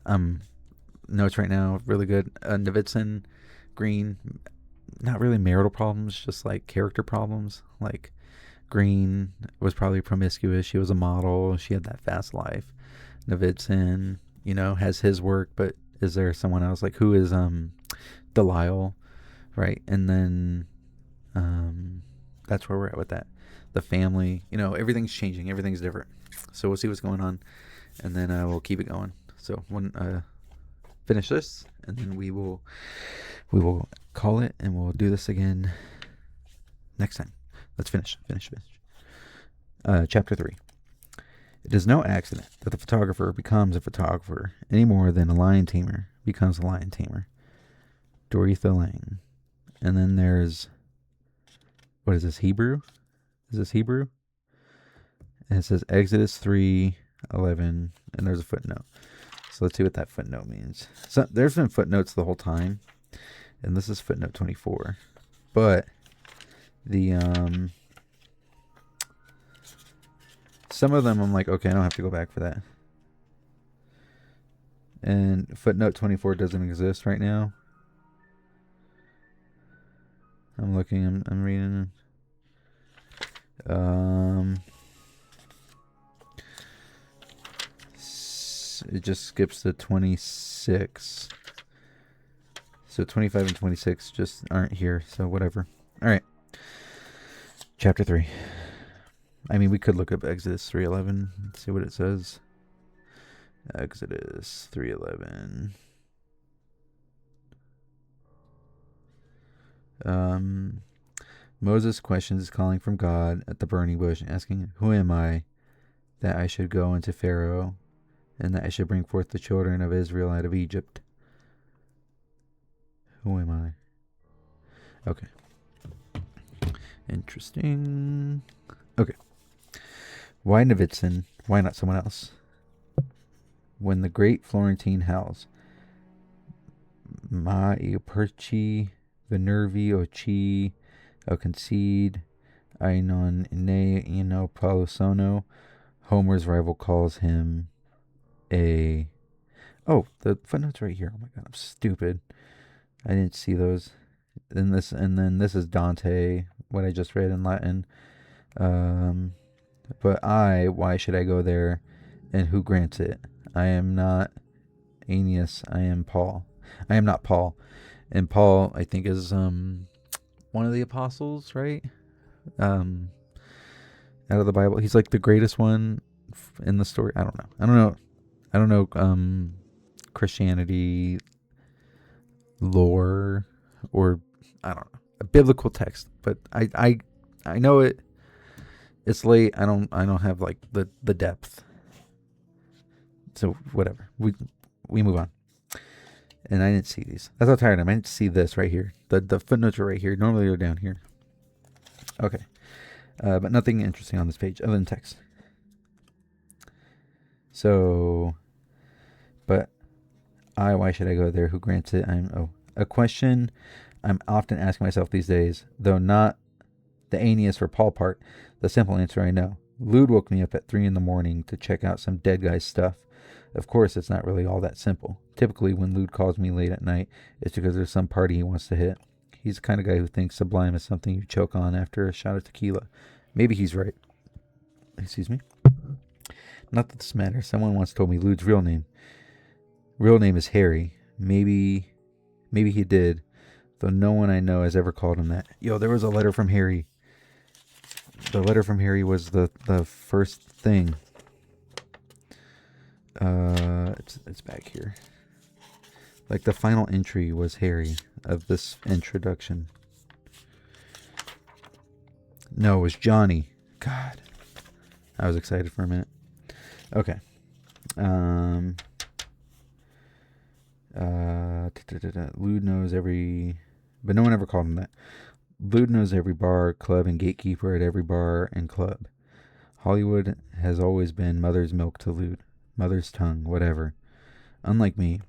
right now, really good. Novitzin Green, not really marital problems, just like character problems. Like, Green was probably promiscuous. She was a model. She had that fast life. Novitzin, has his work, but is there someone else? Like, who is Delisle, right? And then that's where we're at with that. The family, everything's changing. Everything's different. So we'll see what's going on, and then we'll keep it going. So when finish this, and then we will call it, and we'll do this again next time. Let's finish. Chapter 3. It is no accident that the photographer becomes a photographer any more than a lion tamer becomes a lion tamer. Doretha Lang. And then there's, what is this, Hebrew? Is this Hebrew? And it says Exodus 3:11, and there's a footnote. So let's see what that footnote means. So there's been footnotes the whole time, and this is footnote 24. But the some of them I'm like, okay, I don't have to go back for that. And footnote 24 doesn't exist right now. I'm looking, I'm reading. It just skips to 26. So 25 and 26 just aren't here, so whatever. All right. Chapter 3. I mean, we could look up Exodus 3:11 and see what it says. Exodus 3:11. Moses questions calling from God at the burning bush, asking, "Who am I that I should go into Pharaoh, and that I should bring forth the children of Israel out of Egypt? Who am I?" Okay. Interesting. Okay. Why Novitzin? Why not someone else? When the great Florentine howls, Ma Perci, Venervi, Ochi, O concede, Ainon ne ino palosono. Homer's rival calls him a. Oh, the footnote's right here. Oh my god, I'm stupid. I didn't see those. And then this is Dante, what I just read in Latin. But why should I go there, and who grants it? I am not Aeneas, I am Paul. I am not Paul. And Paul, I think, is one of the apostles, right? Out of the Bible. He's like the greatest one in the story. I don't know Christianity lore, or I don't know, a biblical text, but I know it. It's late. I don't have like the depth. So whatever. We move on. And I didn't see these. That's how tired I am. I didn't see this right here. The footnotes are right here. Normally they're down here. Okay. But nothing interesting on this page other than text. So, but why should I go there? Who grants it? A question I'm often asking myself these days, though not the Aeneas or Paul part. The simple answer I know. Lude woke me up at 3 a.m. to check out some dead guy's stuff. Of course, it's not really all that simple. Typically, when Lude calls me late at night, it's because there's some party he wants to hit. He's the kind of guy who thinks Sublime is something you choke on after a shot of tequila. Maybe he's right. Excuse me. Not that this matters. Someone once told me Lude's real name. Real name is Harry. Maybe he did, though no one I know has ever called him that. Yo, there was a letter from Harry. The letter from Harry was the first thing. It's back here. Like the final entry was Harry of this introduction. No, it was Johnny. God, I was excited for a minute. Okay. Lude knows every, but no one ever called him that. Lude knows every bar, club, and gatekeeper at every bar and club. Hollywood has always been mother's milk to Lude, mother's tongue, whatever. Unlike me,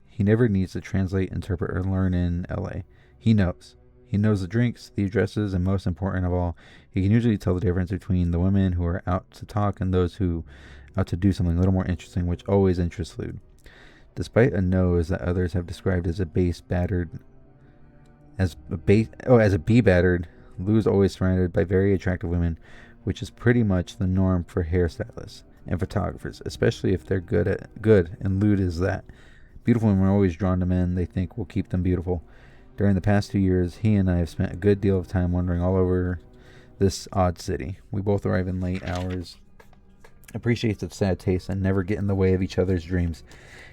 he never needs to translate, interpret, or learn in LA. He knows. He knows the drinks, the addresses, and most important of all, he can usually tell the difference between the women who are out to talk and those who out to do something a little more interesting, which always interests Lude. Despite a nose that others have described as a bee battered, Lou is always surrounded by very attractive women, which is pretty much the norm for hairstylists and photographers, especially if they're good, and Lou is that. Beautiful women are always drawn to men they think will keep them beautiful. During the past 2 years, he and I have spent a good deal of time wandering all over this odd city. We both arrive in late hours, appreciate the sad taste, and never get in the way of each other's dreams.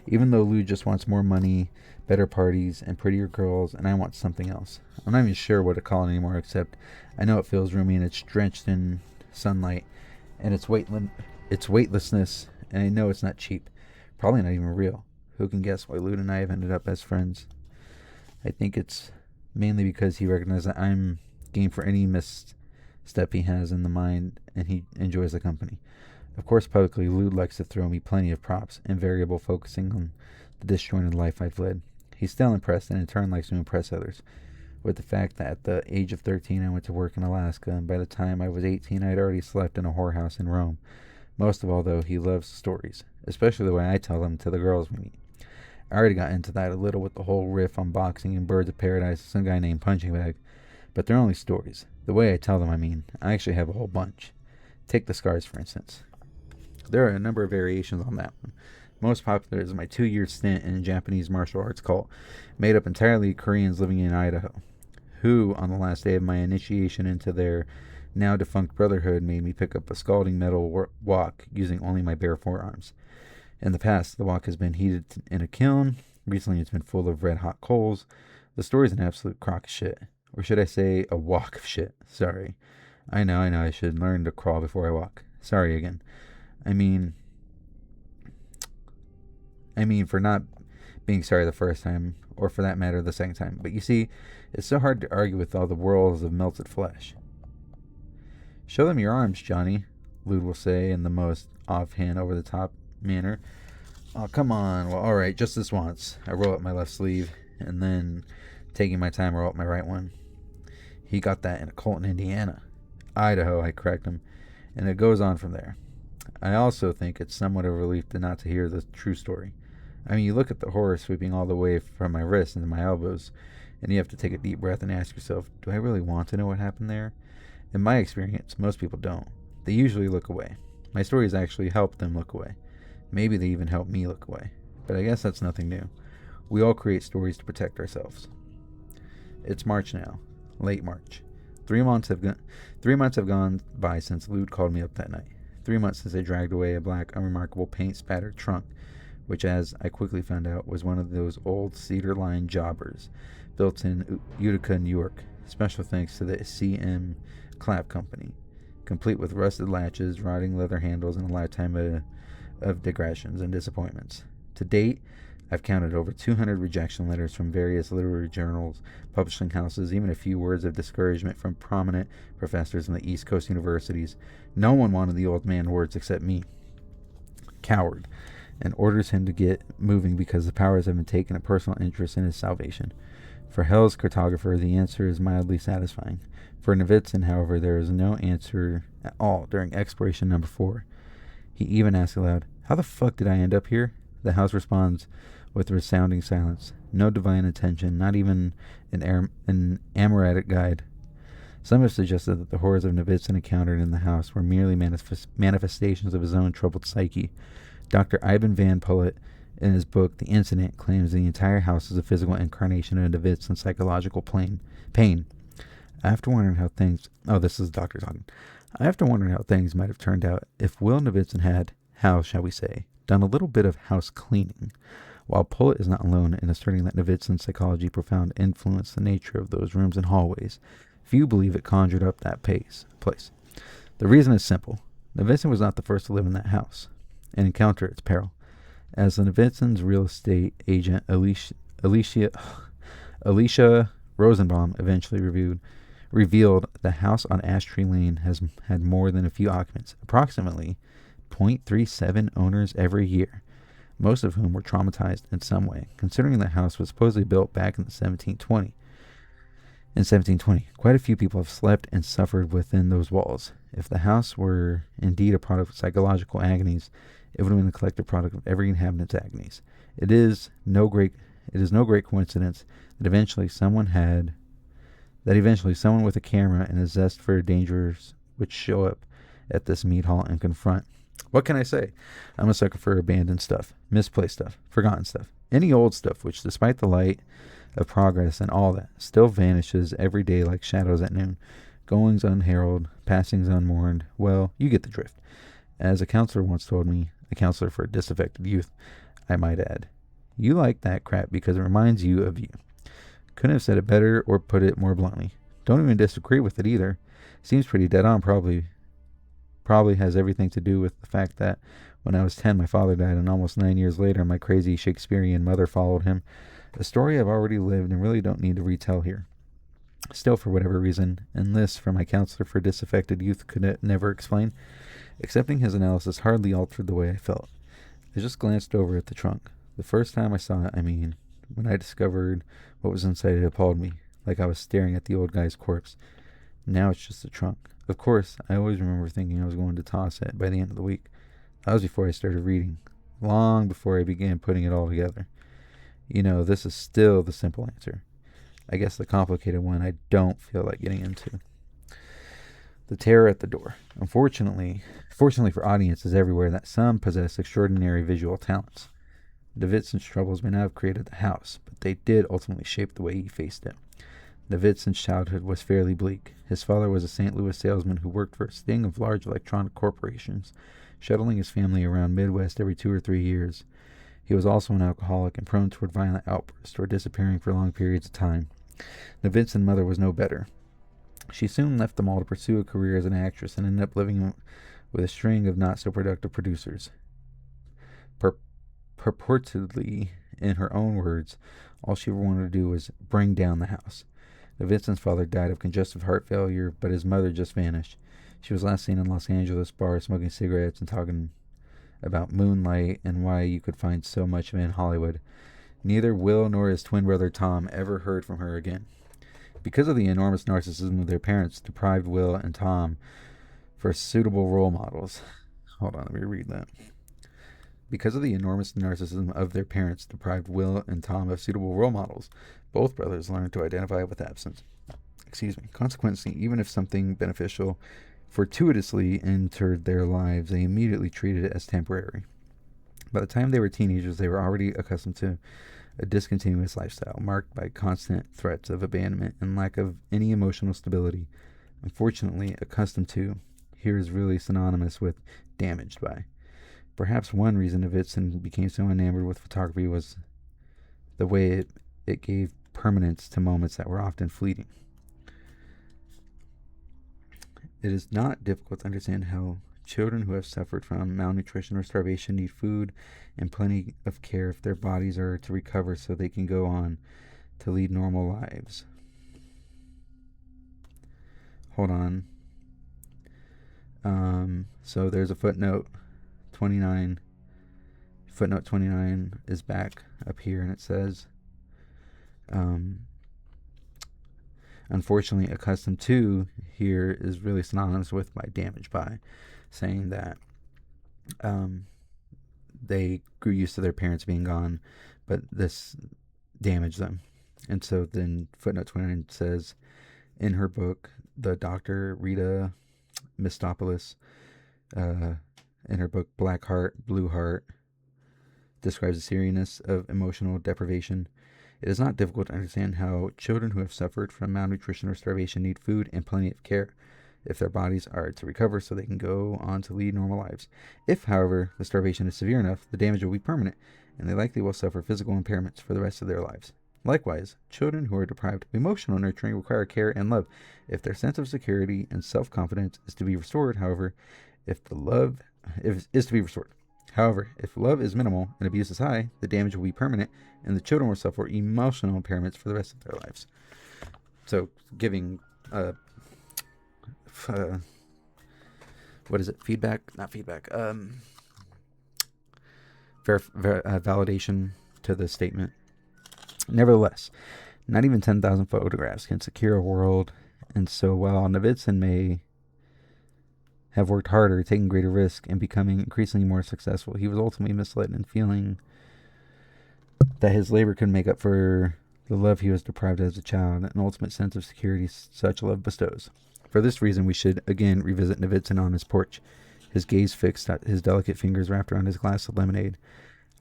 Even though Lou just wants more money, better parties, and prettier girls, and I want something else. I'm not even sure what to call it anymore, except I know it feels roomy and it's drenched in sunlight, and its weight It's weightlessness, and I know it's not cheap. Probably not even real. Who can guess why Lude and I have ended up as friends? I think it's mainly because he recognizes that I'm game for any misstep he has in the mind, and he enjoys the company. Of course, publicly, Lude likes to throw me plenty of props, invariable focusing on the disjointed life I've led. He's still impressed, and in turn likes to impress others, with the fact that at the age of 13 I went to work in Alaska, and by the time I was 18 I had already slept in a whorehouse in Rome. Most of all, though, he loves stories, especially the way I tell them to the girls we meet. I already got into that a little with the whole riff on boxing and Birds of Paradise and some guy named Punching Bag, but they're only stories. The way I tell them, I mean, I actually have a whole bunch. Take the scars, for instance. There are a number of variations on that one. Most popular is my 2-year stint in a Japanese martial arts cult, made up entirely of Koreans living in Idaho, who, on the last day of my initiation into their now defunct brotherhood, made me pick up a scalding metal wok using only my bare forearms. In the past, the wok has been heated in a kiln. Recently, it's been full of red-hot coals. The story's an absolute crock of shit. Or should I say, a wok of shit. Sorry. I know, I should learn to crawl before I walk. Sorry again. I mean, for not being sorry the first time, or for that matter, the second time. But you see, it's so hard to argue with all the whirls of melted flesh. Show them your arms, Johnny, Lude will say in the most offhand, over-the-top manner. Oh, come on. Well, alright, just this once. I roll up my left sleeve, and then, taking my time, roll up my right one. He got that in a cult in Indiana. Idaho, I correct him, and it goes on from there. I also think it's somewhat of a relief not to hear the true story. I mean, you look at the horror sweeping all the way from my wrists into my elbows, and you have to take a deep breath and ask yourself, do I really want to know what happened there? In my experience, most people don't. They usually look away. My stories actually help them look away. Maybe they even help me look away. But I guess that's nothing new. We all create stories to protect ourselves. It's March now. Late March. 3 months have gone by since Lude called me up that night. 3 months since I dragged away a black, unremarkable, paint-spattered trunk, which, as I quickly found out, was one of those old cedar-lined jobbers built in Utica, New York. Special thanks to the C.M. Clapp Company, complete with rusted latches, rotting leather handles, and a lifetime of digressions and disappointments. To date, I've counted over 200 rejection letters from various literary journals, publishing houses, even a few words of discouragement from prominent professors in the East Coast universities. No one wanted the old man words except me. Coward. And orders him to get moving because the powers have been taking a personal interest in his salvation. For Hell's cartographer, the answer is mildly satisfying. For Novitzin, however, there is no answer at all during exploration number 4. He even asks aloud, "How the fuck did I end up here?" The house responds with resounding silence. No divine attention, not even an Amoritic guide. Some have suggested that the horrors of Novitzin encountered in the house were merely manifestations of his own troubled psyche. Dr. Ivan Van Pullet, in his book The Incident, claims the entire house is a physical incarnation of Novitzin's psychological pain. After wondering how things... Oh, this is the doctor talking. After wondering how things might have turned out if Will Novitzin had, how shall we say, done a little bit of house cleaning. While Pullet is not alone in asserting that Novitzin's psychology profound influenced the nature of those rooms and hallways, few believe it conjured up that place. The reason is simple. Novitzin was not the first to live in that house and encounter its peril. As the Novitzin's real estate agent Alicia Rosenbaum eventually revealed, the house on Ash Tree Lane has had more than a few occupants, approximately 0.37 owners every year, most of whom were traumatized in some way, considering the house was supposedly built back in 1720. In 1720, quite a few people have slept and suffered within those walls. If the house were indeed a product of psychological agonies, it would have been a collective product of every inhabitant's agonies. It is no great coincidence that eventually someone with a camera and a zest for dangers would show up at this meat hall and confront. What can I say? I'm a sucker for abandoned stuff, misplaced stuff, forgotten stuff, any old stuff which, despite the light of progress and all that, still vanishes every day like shadows at noon, goings unheralded, passings unmourned. Well, you get the drift. As a counselor once told me, a counselor for disaffected youth, I might add, you like that crap because it reminds you of you. Couldn't have said it better or put it more bluntly. Don't even disagree with it either. Seems pretty dead on, probably probably has everything to do with the fact that when I was 10, my father died, and almost 9 years later, my crazy Shakespearean mother followed him. A story I've already lived and really don't need to retell here. Still, for whatever reason, and this, from my counselor for disaffected youth, could never explain, accepting his analysis hardly altered the way I felt. I just glanced over at the trunk. The first time I saw it, when I discovered what was inside, it appalled me, like I was staring at the old guy's corpse. Now it's just a trunk. Of course, I always remember thinking I was going to toss it by the end of the week. That was before I started reading, long before I began putting it all together. This is still the simple answer. I guess the complicated one I don't feel like getting into. The terror at the door. Fortunately for audiences everywhere, that some possess extraordinary visual talents. Davidson's troubles may not have created the house, but they did ultimately shape the way he faced it. Davidson's childhood was fairly bleak. His father was a St. Louis salesman who worked for a sting of large electronic corporations, shuttling his family around Midwest every 2 or 3 years. He was also an alcoholic and prone toward violent outbursts or disappearing for long periods of time. Davidson's mother was no better. She soon left them all to pursue a career as an actress and ended up living with a string of not-so-productive producers. Purportedly, in her own words, all she ever wanted to do was bring down the house. Davidson's father died of congestive heart failure, but his mother just vanished. She was last seen in Los Angeles bars smoking cigarettes and talking about moonlight and why you could find so much of it in Hollywood. Neither Will nor his twin brother Tom ever heard from her again. Because of the enormous narcissism of their parents, deprived Will and Tom for suitable role models. Hold on, let me read that. Because of the enormous narcissism of their parents, deprived Will and Tom of suitable role models, both brothers learned to identify with absence. Consequently, even if something beneficial fortuitously entered their lives, they immediately treated it as temporary. By the time they were teenagers, they were already accustomed to a discontinuous lifestyle, marked by constant threats of abandonment and lack of any emotional stability. Unfortunately, accustomed to here is really synonymous with damaged by. Perhaps one reason Davidson became so enamored with photography was the way it gave permanence to moments that were often fleeting. It is not difficult to understand how children who have suffered from malnutrition or starvation need food and plenty of care if their bodies are to recover so they can go on to lead normal lives. Hold on. So there's a footnote 29. Footnote 29 is back up here, and it says, unfortunately, accustomed to here is really synonymous with by damaged by, saying that they grew used to their parents being gone, but this damaged them. And so then footnote 29 says, in her book, the Dr. Rita Mistopoulos, in her book Black Heart, Blue Heart, describes the seriousness of emotional deprivation. It is not difficult to understand how children who have suffered from malnutrition or starvation need food and plenty of care if their bodies are to recover so they can go on to lead normal lives. If, however, the starvation is severe enough, the damage will be permanent, and they likely will suffer physical impairments for the rest of their lives. Likewise, children who are deprived of emotional nurturing require care and love. If their sense of security and self-confidence is to be restored, however, if love is minimal and abuse is high, the damage will be permanent, and the children will suffer emotional impairments for the rest of their lives. So, giving validation to the statement. Nevertheless, not even 10,000 photographs can secure a world, and so while Davidson may have worked harder, taking greater risk, and becoming increasingly more successful, he was ultimately misled in feeling that his labor could make up for the love he was deprived as a child, an ultimate sense of security such love bestows. For this reason, we should again revisit Davidson on his porch, his gaze fixed, his delicate fingers wrapped around his glass of lemonade.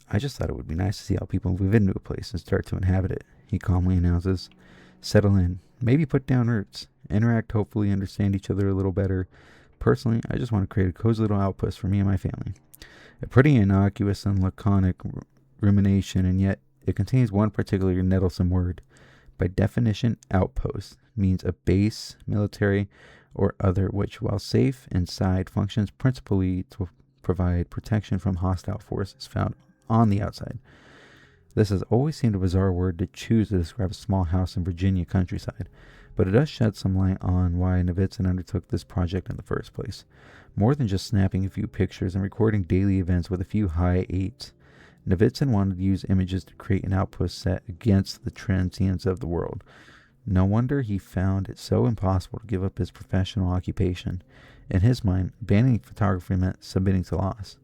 I just thought it would be nice to see how people move into a place and start to inhabit it, he calmly announces. Settle in, maybe put down roots, interact, hopefully understand each other a little better. Personally, I just want to create a cozy little outpost for me and my family. A pretty innocuous and laconic rumination, and yet it contains one particularly nettlesome word. By definition, outpost means a base, military, or other which, while safe inside, functions principally to provide protection from hostile forces found on the outside. This has always seemed a bizarre word to choose to describe a small house in Virginia countryside, but it does shed some light on why Novitzin undertook this project in the first place. More than just snapping a few pictures and recording daily events with a few high eights, Novitzin wanted to use images to create an outpost set against the transience of the world. No wonder he found it so impossible to give up his professional occupation. In his mind, abandoning photography meant submitting to loss.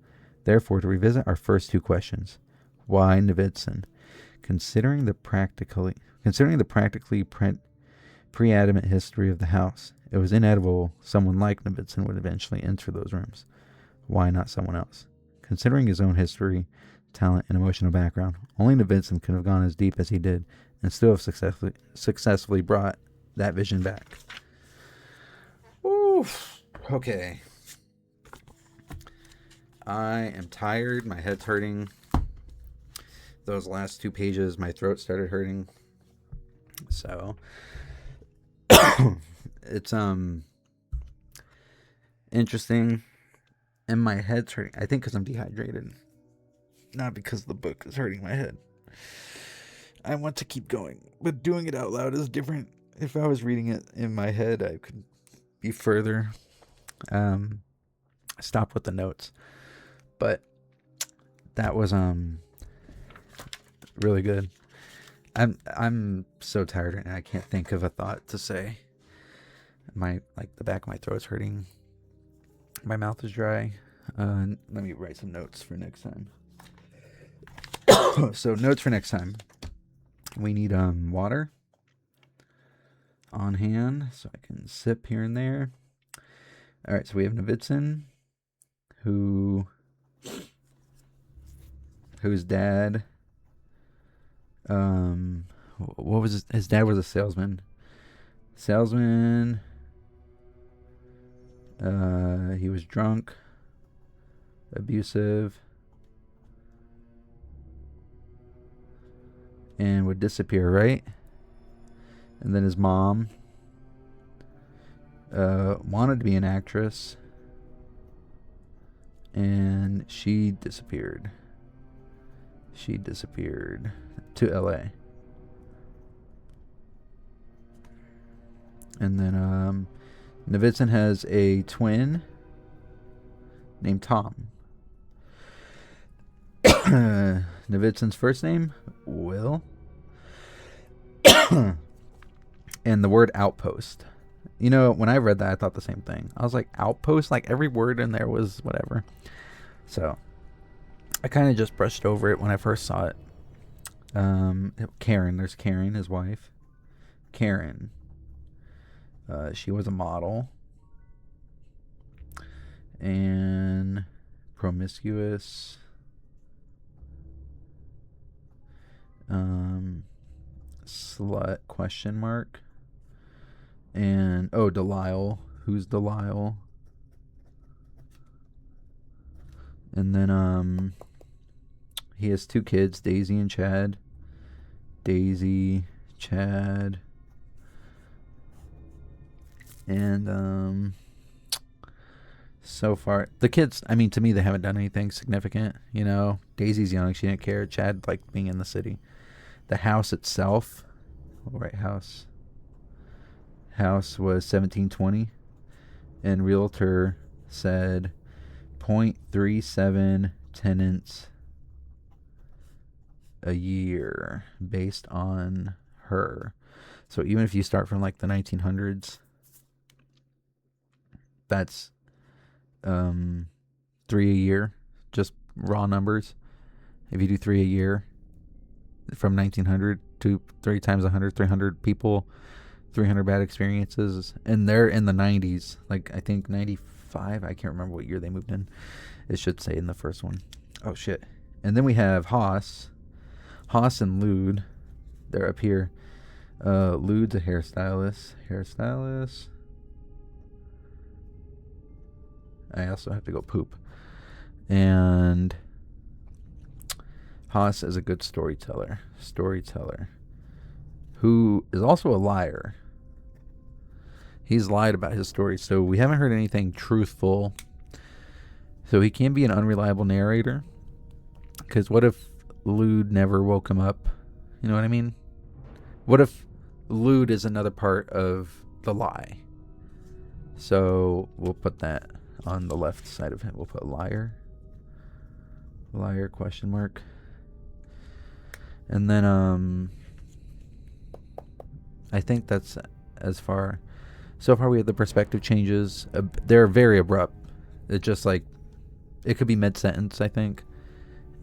Therefore, to revisit our first two questions, why Novitzin? Considering the practically pre-adamant history of the house, it was inevitable someone like Novitzin would eventually enter those rooms. Why not someone else? Considering his own history, talent, and emotional background, only Novitzin could have gone as deep as he did and still have successfully brought that vision back. Oof. Okay. I am tired. My head's hurting. Those last 2 pages, my throat started hurting. So it's interesting, and my head's hurting. I think because I'm dehydrated, not because the book is hurting my head. I want to keep going, but doing it out loud is different. If I was reading it in my head, I could be further. Stop with the notes, but that was really good. I'm so tired right now. I can't think of a thought to say. The back of my throat's hurting. My mouth is dry. Let me write some notes for next time. So notes for next time. We need water on hand so I can sip here and there. All right, so we have Novitzin, whose dad, what was his dad was a salesman. He was drunk, abusive, and would disappear, right? And then his mom wanted to be an actress, and she disappeared to LA. And then Novitzin has a twin named Tom. Novitzin's first name, Will. And the word outpost. You know, when I read that, I thought the same thing. I was like, outpost? Like, every word in there was whatever. So, I kind of just brushed over it when I first saw it. Karen. There's Karen, his wife. Karen. She was a model. And promiscuous. Slut, question mark. And, Delisle. Who's Delisle? And then, he has 2 kids, Daisy and Chad. Daisy, Chad. And, so far, the kids, I mean, to me, they haven't done anything significant, you know. Daisy's young, she didn't care. Chad liked being in the city. The house itself, house was 1720, and realtor said 0.37 tenants a year based on her. So even if you start from like the 1900s, that's 3 a year, just raw numbers. If you do 3 a year from 1900 to 3 times 100, 300 people, 300 bad experiences, and they're in the 90s, like I think 95, I can't remember what year they moved in. It should say in the first one. Oh shit. And then we have Haas and Lude, they're up here. Lude's a hairstylist. I also have to go poop. And Haas is a good storyteller, who is also a liar. He's lied about his story, so we haven't heard anything truthful. So he can be an unreliable narrator. Because what if Lude never woke him up? You know what I mean? What if Lude is another part of the lie? So we'll put that on the left side of him. We'll put liar. Liar question mark. And then I think that's as far. So far we have the perspective changes. They're very abrupt. It's just like, it could be mid-sentence, I think.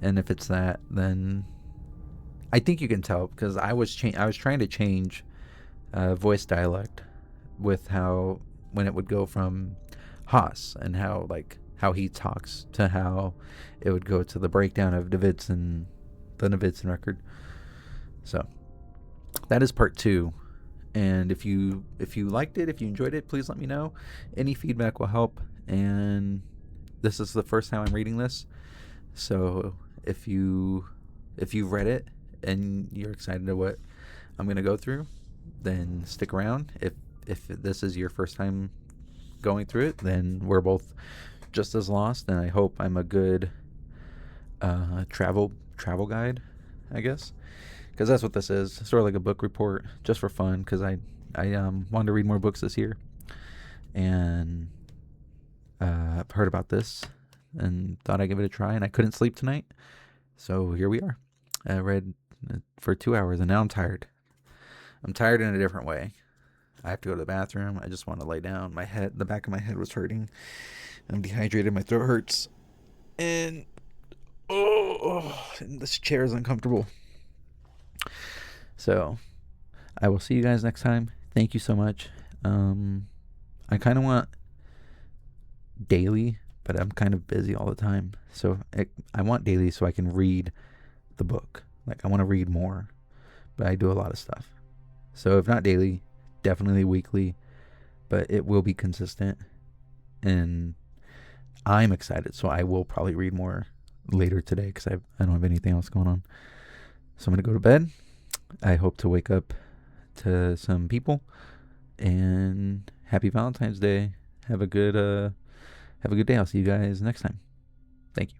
And if it's that, then I think you can tell, because I was trying to change voice dialect with how, when it would go from Haas and how he talks to how it would go to the breakdown of the Navidson record. So that is part 2. And if you liked it, if you enjoyed it, please let me know. Any feedback will help. And this is the first time I'm reading this, so if you've read it and you're excited to what I'm gonna go through, then stick around. If this is your first time going through it, then we're both just as lost, and I hope I'm a good travel guide, I guess, because that's what this is. Sort of like a book report, just for fun, because I wanted to read more books this year, and I've heard about this and thought I'd give it a try, and I couldn't sleep tonight, so here we are. I read for 2 hours, and now I'm tired. I'm tired in a different way. I have to go to the bathroom. I just want to lay down. The back of my head was hurting. I'm dehydrated. My throat hurts, and and this chair is uncomfortable. So I will see you guys next time. Thank you so much. I kind of want daily, but I'm kind of busy all the time, so I want daily so I can read the book. Like, I want to read more, but I do a lot of stuff. So if not daily, definitely weekly, but it will be consistent, and I'm excited, so I will probably read more later today, because I don't have anything else going on. So I'm gonna go to bed. I hope to wake up to some people, and happy Valentine's Day. Have a good day. I'll see you guys next time. Thank you.